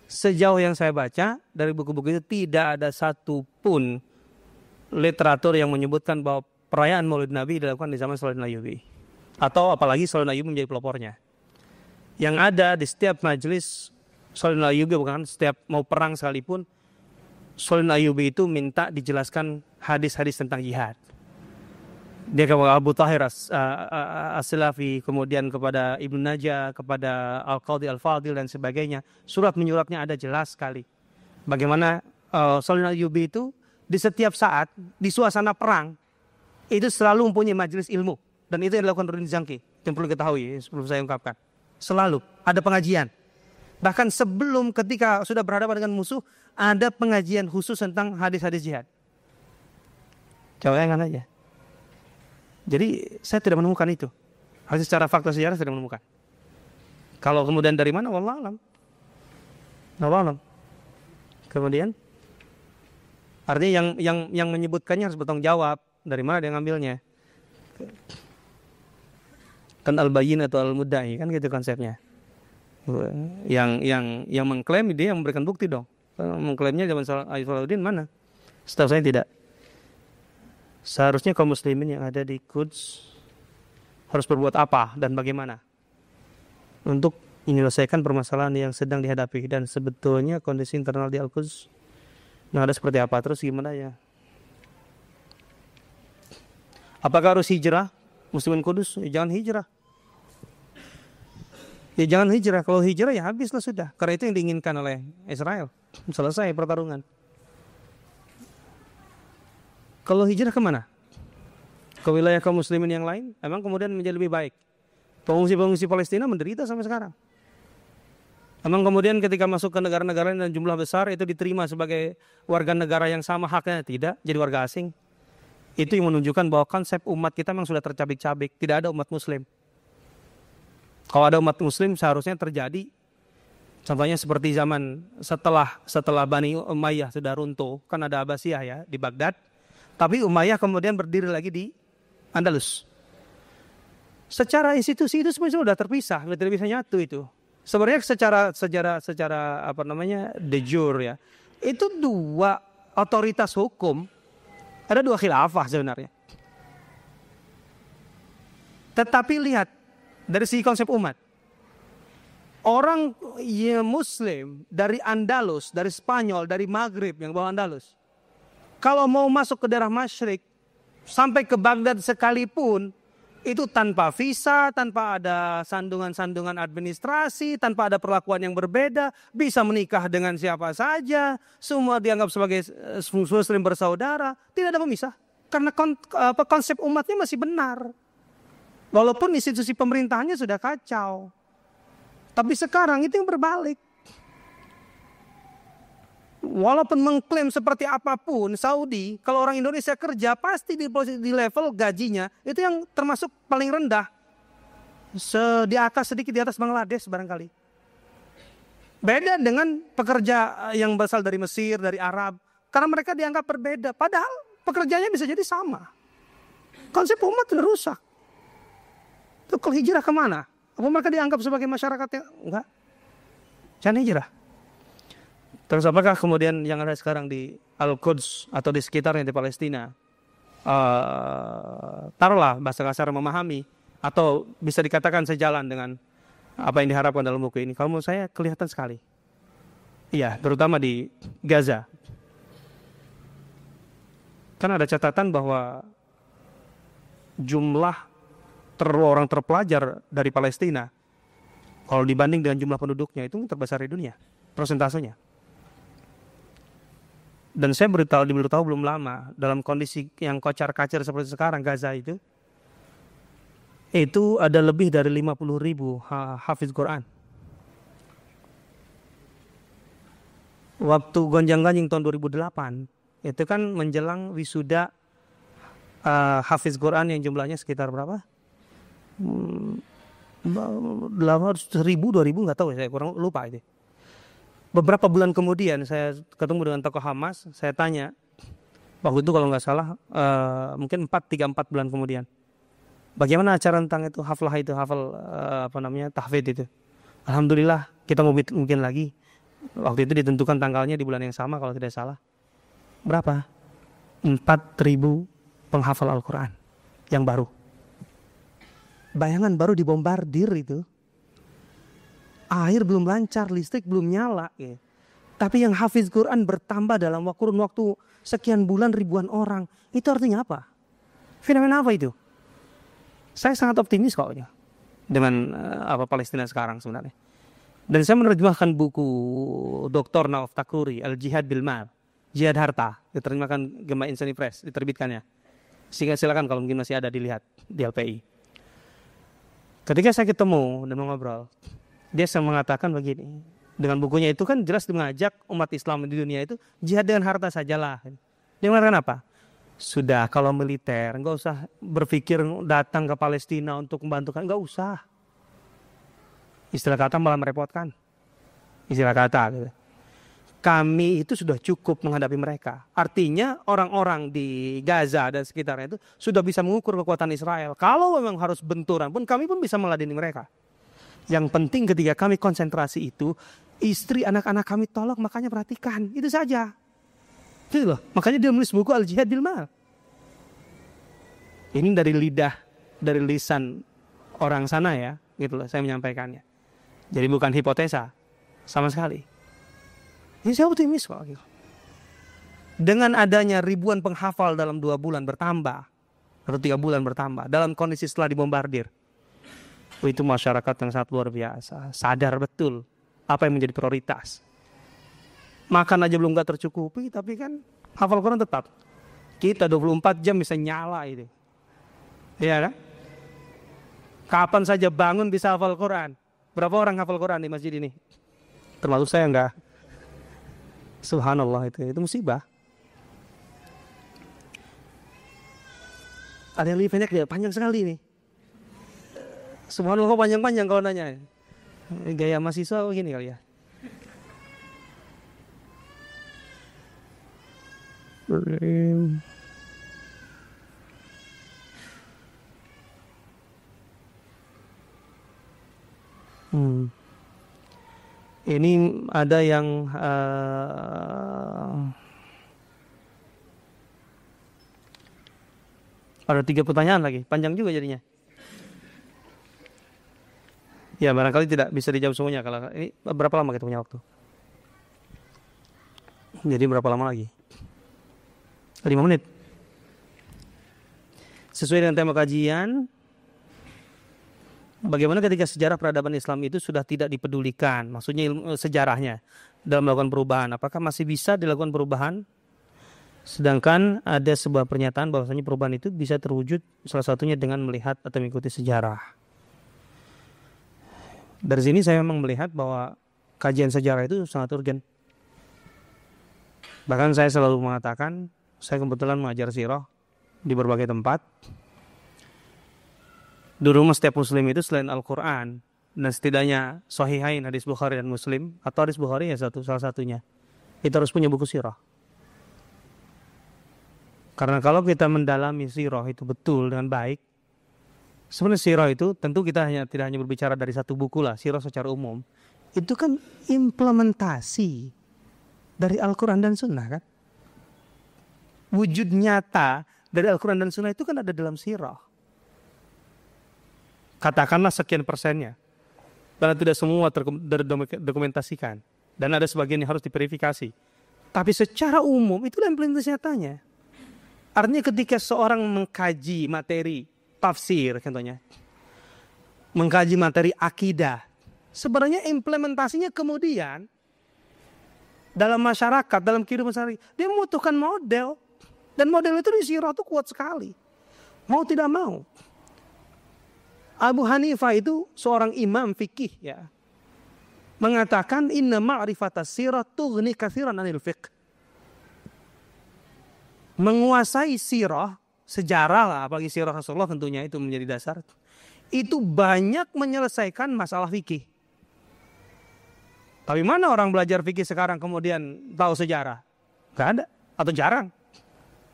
Sejauh yang saya baca dari buku-buku itu tidak ada satupun literatur yang menyebutkan bahwa perayaan Maulid Nabi dilakukan di zaman Salahuddin Ayyubi, atau apalagi Salahuddin Ayyubi menjadi pelopornya. Yang ada di setiap majelis Salahuddin Ayyubi, bukan setiap mau perang sekalipun, Salahuddin Ayyubi itu minta dijelaskan hadis-hadis tentang jihad. Dia kepada Abu Tahir As-Silafi, kemudian kepada Ibnu Najah, kepada Al-Qadhi Al-Fadil dan sebagainya. Surat-menyuratnya ada jelas sekali. Bagaimana Salahuddin Ayyubi itu di setiap saat, di suasana perang, itu selalu mempunyai majelis ilmu. Dan itu yang dilakukan Ruddin Zanki. Yang perlu ketahui sebelum saya ungkapkan. Selalu ada pengajian. Bahkan sebelum ketika sudah berhadapan dengan musuh, ada pengajian khusus tentang hadis-hadis jihad. Coba bayangkan aja. Jadi saya tidak menemukan itu. Hasil secara fakta sejarah saya tidak menemukan. Kalau kemudian dari mana? Wallahu a'lam. Wallahu a'lam. Kemudian artinya yang menyebutkannya harus bertanggung jawab. Dari mana dia ngambilnya? Kan al-bayyin atau al-mudda'i, kan gitu konsepnya. Yang mengklaim dia yang memberikan bukti dong. Mengklaimnya zaman Salahuddin mana? Setahu saya tidak. Seharusnya kaum muslimin yang ada di Quds harus berbuat apa dan bagaimana untuk menyelesaikan permasalahan yang sedang dihadapi, dan sebetulnya kondisi internal di Al-Quds ada seperti apa, terus gimana ya? Apakah harus hijrah muslimin Kudus? Ya, jangan hijrah. Ya jangan hijrah. Kalau hijrah ya habislah sudah. Karena itu yang diinginkan oleh Israel. Selesai pertarungan. Kalau hijrah kemana? Ke wilayah kaum muslimin yang lain? Emang kemudian menjadi lebih baik? Pengungsi-pengungsi Palestina menderita sampai sekarang. Emang kemudian ketika masuk ke negara-negara dan jumlah besar itu diterima sebagai warga negara yang sama haknya? Tidak, jadi warga asing. Itu yang menunjukkan bahwa konsep umat kita memang sudah tercabik-cabik. Tidak ada umat muslim. Kalau ada umat muslim seharusnya terjadi. Contohnya seperti zaman setelah Bani Umayyah sudah runtuh. Kan ada Abbasiyah ya di Baghdad. Tapi Umayyah kemudian berdiri lagi di Andalus. Secara institusi itu sebenarnya sudah terpisah, tidak bisa nyatu itu. Sebenarnya secara apa namanya de jure ya, itu dua otoritas hukum, ada dua khilafah sebenarnya. Tetapi lihat dari segi konsep umat, orang yang Muslim dari Andalus, dari Spanyol, dari Maghrib yang bawa Andalus, kalau mau masuk ke daerah Masyrik sampai ke Baghdad sekalipun, itu tanpa visa, tanpa ada sandungan-sandungan administrasi, tanpa ada perlakuan yang berbeda, bisa menikah dengan siapa saja, semua dianggap sebagai muslim bersaudara, tidak ada pemisah. Karena konsep umatnya masih benar. Walaupun institusi pemerintahannya sudah kacau. Tapi sekarang itu yang berbalik. Walaupun mengklaim seperti apapun, Saudi, kalau orang Indonesia kerja pasti di level gajinya itu yang termasuk paling rendah, sedikit di atas Bangladesh barangkali. Beda dengan pekerja yang berasal dari Mesir, dari Arab, karena mereka dianggap berbeda. Padahal pekerjaannya bisa jadi sama. Konsep umat sudah rusak. Itu kalau hijrah kemana? Apa mereka dianggap sebagai masyarakat yang enggak? Jangan hijrah. Terus apakah kemudian yang ada sekarang di Al-Quds atau di sekitarnya di Palestina, taruhlah bahasa kasar memahami atau bisa dikatakan sejalan dengan apa yang diharapkan dalam buku ini? Kalau menurut saya kelihatan sekali. Iya, terutama di Gaza. Kan ada catatan bahwa jumlah orang terpelajar dari Palestina, kalau dibanding dengan jumlah penduduknya itu terbesar di dunia, persentasenya. Dan saya diberitahu belum lama, dalam kondisi yang kocar-kacir seperti sekarang Gaza itu ada lebih dari 50.000 hafiz Quran. Waktu gonjang-ganjing tahun 2008, itu kan menjelang wisuda hafiz Quran yang jumlahnya sekitar berapa? 1.000, 2.000 nggak tahu ya, saya kurang lupa itu. Beberapa bulan kemudian saya ketemu dengan tokoh Hamas, saya tanya, waktu itu kalau nggak salah mungkin 3-4 bulan kemudian, bagaimana acara tentang itu hafal tahfidz itu. Alhamdulillah kita mau mungkin lagi. Waktu itu ditentukan tanggalnya di bulan yang sama kalau tidak salah. Berapa? 4.000 penghafal Al-Quran yang baru. Bayangan baru dibombardir itu. Air belum lancar, listrik belum nyala. Ya. Tapi yang hafiz Quran bertambah dalam kurun waktu sekian bulan ribuan orang. Itu artinya apa? Fenomena apa itu? Saya sangat optimis kok ya, dengan Palestina sekarang sebenarnya. Dan saya menerjemahkan buku Dr. Nauf Takuri, Al-Jihad bil Mal, Jihad Harta, diterjemahkan Gema Insani Press, diterbitkannya. Sehingga silakan kalau mungkin masih ada dilihat di LPI. Ketika saya ketemu dan mengobrol, dia mengatakan begini, dengan bukunya itu kan jelas mengajak umat Islam di dunia itu jihad dengan harta sajalah. Dia mengatakan apa? Sudah, kalau militer nggak usah berpikir datang ke Palestina untuk membantukan, nggak usah. Istilah kata malah merepotkan. Istilah kata gitu. Kami itu sudah cukup menghadapi mereka. Artinya orang-orang di Gaza dan sekitarnya itu sudah bisa mengukur kekuatan Israel. Kalau memang harus benturan pun kami pun bisa meladeni mereka. Yang penting ketika kami konsentrasi itu, istri anak-anak kami tolong, makanya perhatikan. Itu saja. Gitu loh. Makanya dia menulis buku Al-Jihad bil Mal. Ini dari lisan orang sana ya, gitu loh saya menyampaikannya. Jadi bukan hipotesa sama sekali. Ini saya optimis kok. Dengan adanya ribuan penghafal dalam 2 bulan bertambah, atau 3 bulan bertambah, dalam kondisi setelah dibombardir, itu masyarakat yang sangat luar biasa, sadar betul apa yang menjadi prioritas. Makan aja belum gak tercukupi, tapi kan hafal Quran tetap. Kita 24 jam bisa nyala itu. Iya kan? Kapan saja bangun bisa hafal Quran. Berapa orang hafal Quran di masjid ini? Termasuk saya enggak. Subhanallah, itu musibah. Ada yang lebih pendek dia, panjang sekali nih. Subhanallah, panjang-panjang kalau nanya. Gaya mahasiswa begini kali ya. Ini ada yang ada 3 pertanyaan lagi, panjang juga jadinya. Ya barangkali tidak bisa dijawab semuanya. Kalau ini berapa lama kita punya waktu? Jadi berapa lama lagi? 5 menit. Sesuai dengan tema kajian, bagaimana ketika sejarah peradaban Islam itu sudah tidak dipedulikan, maksudnya ilmu sejarahnya dalam melakukan perubahan, apakah masih bisa dilakukan perubahan? Sedangkan ada sebuah pernyataan bahwasanya perubahan itu bisa terwujud salah satunya dengan melihat atau mengikuti sejarah. Dari sini saya memang melihat bahwa kajian sejarah itu sangat urgen. Bahkan saya selalu mengatakan, saya kebetulan mengajar sirah di berbagai tempat. Di rumah setiap muslim itu selain Al-Quran dan setidaknya Sahihain, hadis Bukhari dan Muslim, atau hadis Bukhari ya salah satunya, itu harus punya buku sirah. Karena kalau kita mendalami sirah itu betul dengan baik, sebenarnya sirah itu tentu kita tidak hanya berbicara dari satu buku lah, sirah secara umum. Itu kan implementasi dari Al-Quran dan Sunnah kan. Wujud nyata dari Al-Quran dan Sunnah itu kan ada dalam sirah. Katakanlah sekian persennya. Dan tidak semua terdokumentasikan. Dan ada sebagian yang harus diverifikasi. Tapi secara umum itulah implementasi nyatanya. Artinya ketika seorang mengkaji materi tafsir contohnya, mengkaji materi akidah, sebenarnya implementasinya kemudian dalam masyarakat, dalam kehidupan sehari, dia membutuhkan model. Dan model itu di sirah itu kuat sekali. Mau tidak mau. Abu Hanifah itu seorang imam fikih ya. Mengatakan inna ma'rifatas sirah tughni katsiran anil fiqh. Menguasai sirah, sejarah lah, apalagi sirah Rasulullah tentunya itu menjadi dasar. Itu banyak menyelesaikan masalah fikih. Tapi mana orang belajar fikih sekarang kemudian tahu sejarah? Gak ada, atau jarang.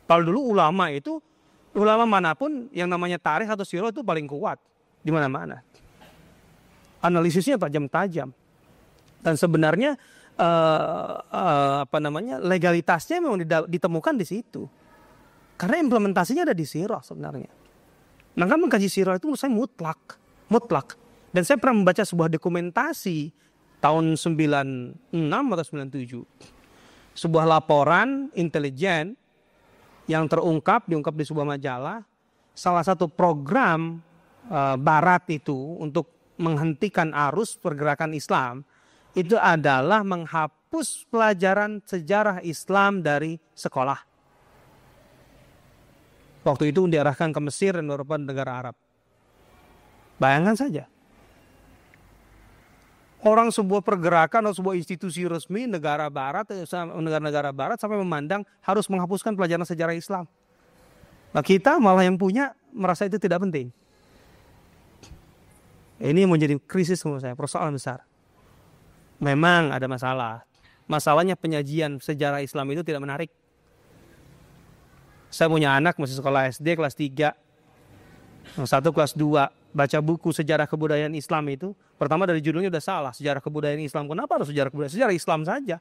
Kalau dulu ulama manapun yang namanya tarikh atau sirah itu paling kuat di mana-mana. Analisisnya tajam-tajam. Dan sebenarnya legalitasnya memang ditemukan di situ. Karena implementasinya ada di sirah sebenarnya. Nah kan mengkaji sirah itu menurut saya mutlak. Dan saya pernah membaca sebuah dokumentasi tahun 96 atau 97. Sebuah laporan intelijen yang diungkap di sebuah majalah salah satu program Barat itu untuk menghentikan arus pergerakan Islam itu adalah menghapus pelajaran sejarah Islam dari sekolah. Waktu itu diarahkan ke Mesir dan beberapa negara Arab. Bayangkan saja. Orang sebuah pergerakan atau sebuah institusi resmi negara Barat, negara-negara Barat sampai memandang harus menghapuskan pelajaran sejarah Islam. Nah, kita malah yang punya merasa itu tidak penting. Ini menjadi krisis menurut saya, persoalan besar. Memang ada masalah. Masalahnya penyajian sejarah Islam itu tidak menarik. Saya punya anak masih sekolah SD kelas 3. Yang satu kelas 2. Baca buku sejarah kebudayaan Islam itu. Pertama dari judulnya udah salah. Sejarah kebudayaan Islam. Kenapa harus sejarah kebudayaan? Sejarah Islam saja.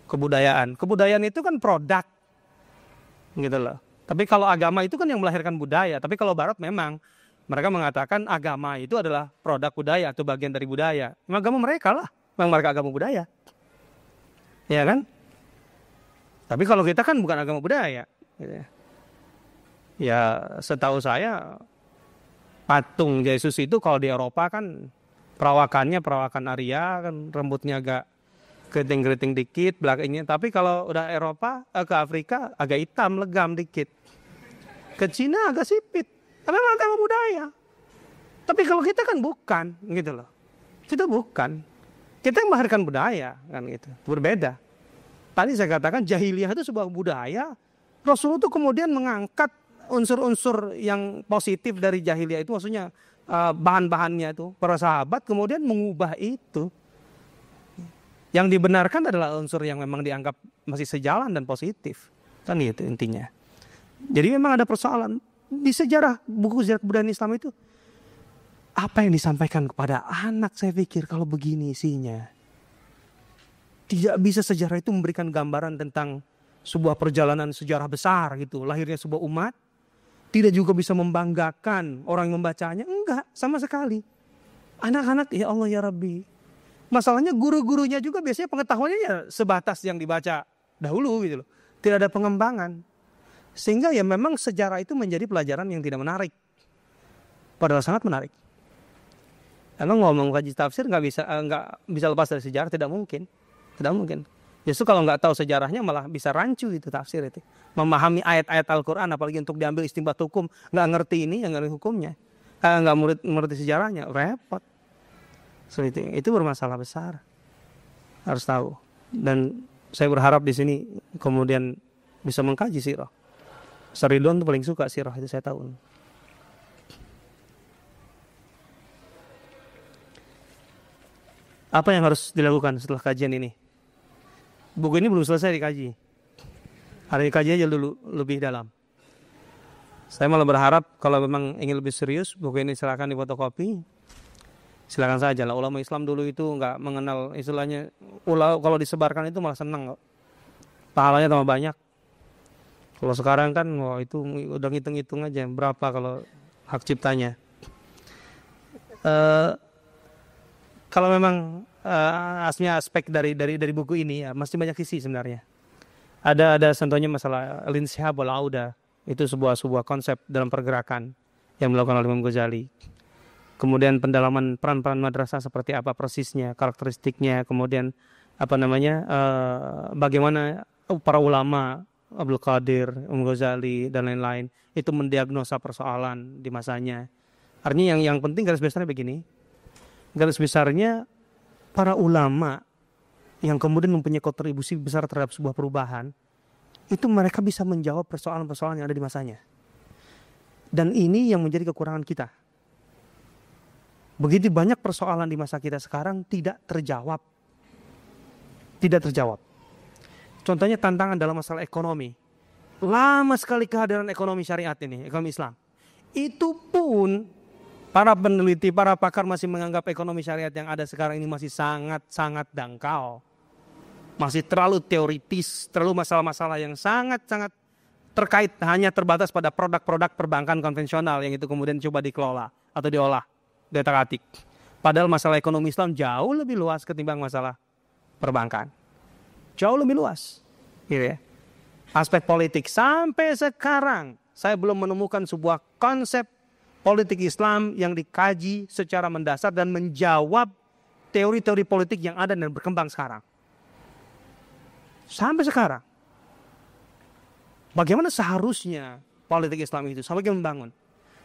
Kebudayaan. Kebudayaan itu kan produk. Gitu loh. Tapi kalau agama itu kan yang melahirkan budaya. Tapi kalau Barat memang mereka mengatakan agama itu adalah produk budaya atau bagian dari budaya. Memang agama mereka lah. Memang mereka agama budaya. Ya kan? Tapi kalau kita kan bukan agama budaya. Ya setahu saya patung Yesus itu kalau di Eropa kan perawakannya perawakan Arya. Kan rambutnya agak keriting-keriting dikit belakangnya. Tapi kalau udah Eropa ke Afrika agak hitam legam dikit. Ke Cina agak sipit. Karena agama budaya. Tapi kalau kita kan bukan, gitu loh. Kita bukan. Kita yang melahirkan budaya, kan gitu. Berbeda. Tadi saya katakan jahiliyah itu sebuah budaya. Rasulullah itu kemudian mengangkat unsur-unsur yang positif dari jahiliyah itu, maksudnya bahan-bahannya itu. Para sahabat kemudian mengubah itu. Yang dibenarkan adalah unsur yang memang dianggap masih sejalan dan positif. Kan gitu intinya. Jadi memang ada persoalan. Di sejarah, buku sejarah kebudayaan Islam itu, apa yang disampaikan kepada anak saya pikir kalau begini isinya. Tidak bisa sejarah itu memberikan gambaran tentang sebuah perjalanan sejarah besar gitu. Lahirnya sebuah umat. Tidak juga bisa membanggakan orang yang membacanya. Enggak, sama sekali. Anak-anak, ya Allah ya Rabbi. Masalahnya guru-gurunya juga biasanya pengetahuannya ya sebatas yang dibaca dahulu gitu loh. Tidak ada pengembangan. Sehingga ya memang sejarah itu menjadi pelajaran yang tidak menarik. Padahal sangat menarik. Emang ngomong kaji tafsir nggak bisa lepas dari sejarah, tidak mungkin. Tidak mungkin. Justru kalau nggak tahu sejarahnya malah bisa rancu itu tafsir itu. Memahami ayat-ayat Al-Quran apalagi untuk diambil istinbat hukum. Nggak ngerti ini, yang ngerti hukumnya. Nggak mengerti sejarahnya, repot. So, itu bermasalah besar. Harus tahu. Dan saya berharap di sini kemudian bisa mengkaji sirah. Saridon tuh paling suka sirah, itu saya tahu. Apa yang harus dilakukan setelah kajian ini? Buku ini belum selesai dikaji. Harus dikaji aja dulu lebih dalam. Saya malah berharap kalau memang ingin lebih serius, buku ini silakan difotokopi. Silakan saja lah. Ulama Islam dulu itu nggak mengenal istilahnya. Kalau disebarkan itu malah senang kok. Pahalanya tambah banyak. Kalau sekarang kan itu udah ngitung-ngitung aja berapa kalau hak ciptanya. Kalau memang aslinya aspek dari buku ini ya masih banyak sisi sebenarnya. Ada contohnya masalah al-inshihab wal auda. Itu sebuah konsep dalam pergerakan yang dilakukan oleh Imam Ghazali. Kemudian pendalaman peran-peran madrasah seperti apa persisnya, karakteristiknya, kemudian bagaimana para ulama Abdul Qadir, Imam Ghazali dan lain-lain itu mendiagnosa persoalan di masanya. Artinya yang penting garis besarnya begini. Garis besarnya para ulama yang kemudian mempunyai kontribusi besar terhadap sebuah perubahan, itu mereka bisa menjawab persoalan-persoalan yang ada di masanya. Dan ini yang menjadi kekurangan kita. Begitu banyak persoalan di masa kita sekarang tidak terjawab. Tidak terjawab. Contohnya tantangan dalam masalah ekonomi. Lama sekali kehadiran ekonomi syariat ini, ekonomi Islam. Itu pun para peneliti, para pakar masih menganggap ekonomi syariat yang ada sekarang ini masih sangat-sangat dangkal. Masih terlalu teoritis, terlalu masalah-masalah yang sangat-sangat terkait hanya terbatas pada produk-produk perbankan konvensional yang itu kemudian coba dikelola atau diolah, diotak-atik. Padahal masalah ekonomi Islam jauh lebih luas ketimbang masalah perbankan. Jauh lebih luas, gitu ya. Aspek politik sampai sekarang saya belum menemukan sebuah konsep politik Islam yang dikaji secara mendasar dan menjawab teori-teori politik yang ada dan berkembang sekarang. Sampai sekarang. Bagaimana seharusnya politik Islam itu sampai membangun.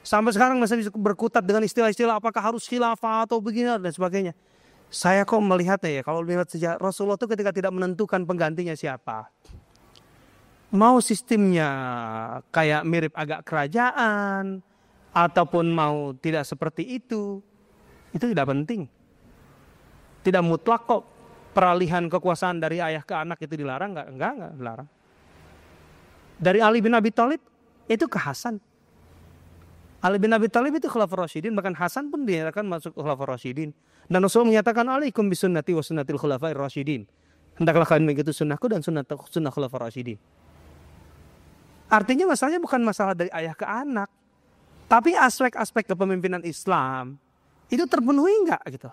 Sampai sekarang masih bisa berkutat dengan istilah-istilah apakah harus khilafah atau begini dan sebagainya. Saya kok melihatnya ya, kalau melihat sejarah Rasulullah itu ketika tidak menentukan penggantinya siapa. Mau sistemnya kayak mirip agak kerajaan, ataupun mau tidak seperti itu tidak penting. Tidak mutlak kok peralihan kekuasaan dari ayah ke anak itu dilarang, enggak dilarang. Dari Ali bin Abi Thalib itu ke Hasan. Ali bin Abi Thalib itu khulafaur rasyidin, bahkan Hasan pun dinyatakan masuk khulafaur rasyidin. Dan Rasul menyatakan alaikum bisunnati wa sunnatil khulafair rasyidin. Hendaklah kalian mengikuti sunnahku dan sunnah khulafaur rasyidin. Artinya masalahnya bukan masalah dari ayah ke anak, tapi aspek-aspek kepemimpinan Islam itu terpenuhi enggak gitu.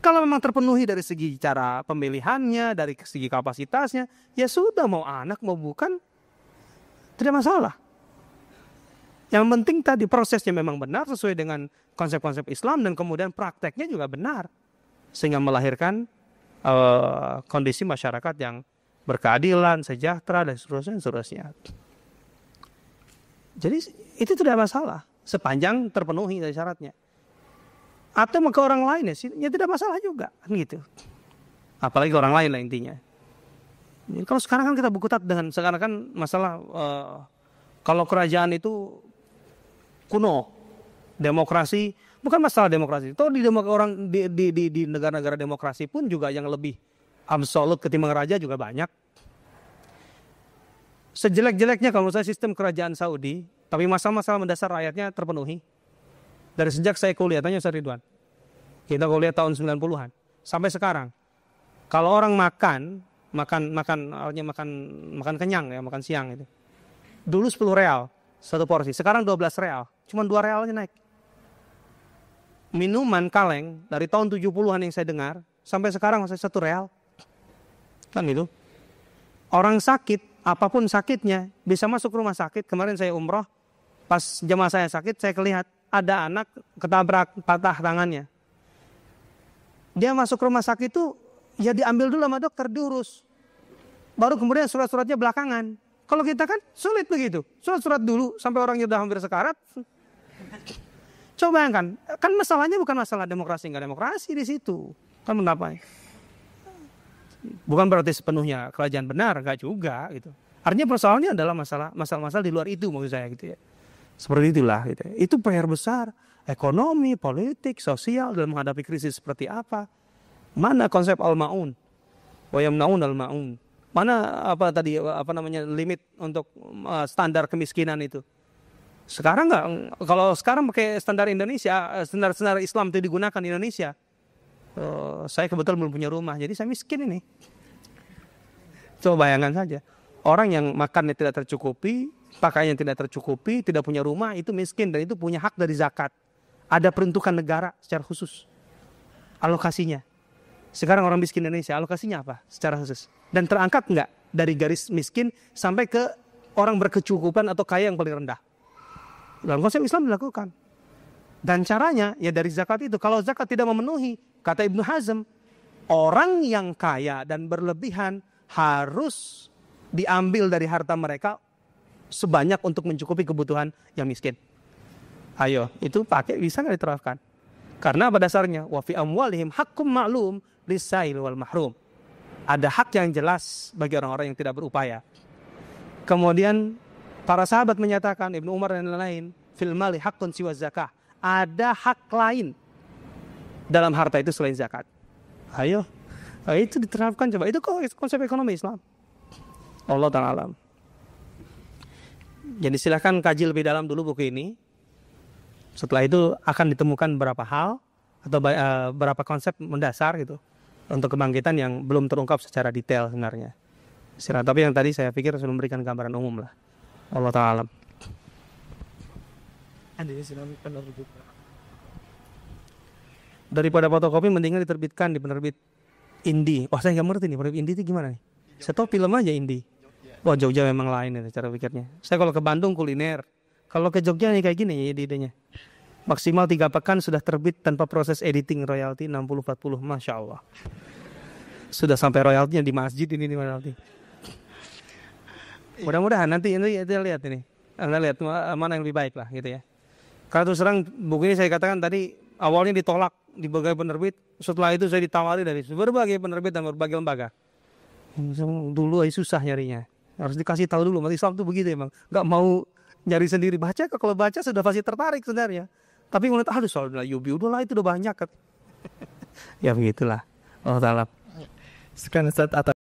Kalau memang terpenuhi dari segi cara pemilihannya, dari segi kapasitasnya, ya sudah, mau anak mau bukan, tidak masalah. Yang penting tadi prosesnya memang benar sesuai dengan konsep-konsep Islam dan kemudian prakteknya juga benar. Sehingga melahirkan kondisi masyarakat yang berkeadilan, sejahtera dan seterusnya. Jadi itu tidak masalah sepanjang terpenuhi dari syaratnya. Atau ke orang lain ya tidak masalah juga kan gitu. Apalagi orang lain lah intinya. Jadi, kalau sekarang kan kita berkutat dengan sekarang kan masalah kalau kerajaan itu kuno, demokrasi bukan masalah demokrasi. Toh di negara-negara demokrasi pun juga yang lebih absolut ketimbang raja juga banyak. Sejelek-jeleknya kalau saya sistem kerajaan Saudi, tapi masalah-masalah mendasar rakyatnya terpenuhi. Dari sejak saya kuliah, tanya Ustaz Ridwan. Kita kuliah tahun 90-an sampai sekarang. Kalau orang makan kenyang ya, makan siang itu. Dulu 10 real satu porsi, sekarang 12 real. Cuma 2 real aja naik. Minuman kaleng dari tahun 70-an yang saya dengar sampai sekarang masih 1 real. Kan gitu. Orang sakit, apapun sakitnya, bisa masuk rumah sakit. Kemarin saya umroh, pas jemaah saya sakit, saya lihat ada anak ketabrak, patah tangannya. Dia masuk rumah sakit itu, ya diambil dulu sama dokter, diurus. Baru kemudian surat-suratnya belakangan. Kalau kita kan sulit begitu. Surat-surat dulu sampai orangnya udah hampir sekarat. Coba bayangkan, kan masalahnya bukan masalah demokrasi nggak demokrasi di situ. Kan pendapatnya. Bukan berarti sepenuhnya kerajaan benar, nggak juga gitu. Artinya persoalannya adalah masalah di luar itu maksud saya gitu ya. Seperti itulah gitu. Itu PR besar, ekonomi, politik, sosial dalam menghadapi krisis seperti apa. Mana konsep al-ma'un? Wa yamna'un al-ma'un. Mana limit untuk standar kemiskinan itu? Sekarang nggak, kalau sekarang pakai standar Indonesia, standar Islam itu digunakan di Indonesia. Saya kebetulan belum punya rumah, jadi saya miskin ini. Coba bayangkan saja, orang yang makannya tidak tercukupi, pakaiannya tidak tercukupi, tidak punya rumah, itu miskin dan itu punya hak dari zakat. Ada peruntukan negara secara khusus, alokasinya. Sekarang orang miskin Indonesia, alokasinya apa secara khusus? Dan terangkat nggak dari garis miskin sampai ke orang berkecukupan atau kaya yang paling rendah? Dalam konsep Islam dilakukan. Dan caranya ya dari zakat itu. Kalau zakat tidak memenuhi, kata Ibnu Hazm, orang yang kaya dan berlebihan harus diambil dari harta mereka sebanyak untuk mencukupi kebutuhan yang miskin. Ayo, itu pakai bisa nggak diterapkan? Karena pada dasarnya wa fi amwalihim haqqum ma'lum lis-sa'il wal mahrum. Ada hak yang jelas bagi orang-orang yang tidak berupaya. Kemudian para sahabat menyatakan, Ibnu Umar dan lain-lain, fil mali haqqun siwa zakah. Ada hak lain dalam harta itu selain zakat. Ayo, itu diterapkan coba. Itu konsep ekonomi Islam. Allah Ta'ala alam. Jadi silahkan kaji lebih dalam dulu buku ini. Setelah itu akan ditemukan beberapa hal atau beberapa konsep mendasar gitu untuk kebangkitan yang belum terungkap secara detail sebenarnya. Tapi yang tadi saya pikir sudah memberikan gambaran umum lah. Allah Ta'ala alam. Daripada fotokopi mendingan diterbitkan di penerbit indie. Oh saya nggak ngerti nih penerbit indie itu gimana nih. Saya tahu film aja indie. Wah, Jogja memang lain itu cara pikirnya. Saya kalau ke Bandung kuliner, kalau ke Jogja nih kayak gini ya idenya. Maksimal 3 pekan sudah terbit tanpa proses editing, royalti 60-40, Masya Allah. Sudah sampai royaltinya di masjid ini nih royalti. Mudah-mudahan nanti kita lihat ini. Anda lihat mana yang lebih baik lah gitu ya. Karena terus terang buku ini saya katakan tadi awalnya ditolak di berbagai penerbit. Setelah itu saya ditawari dari berbagai penerbit dan berbagai lembaga. Dulu susah nyarinya. Harus dikasih tahu dulu. Mati Islam tuh begitu emang. Gak mau nyari sendiri. Baca kalau baca sudah pasti tertarik sebenarnya. Tapi ngeliat soal Yubi udahlah itu udah banyak. Ya begitulah. Allah Ta'ala. Sekian Ustaz atas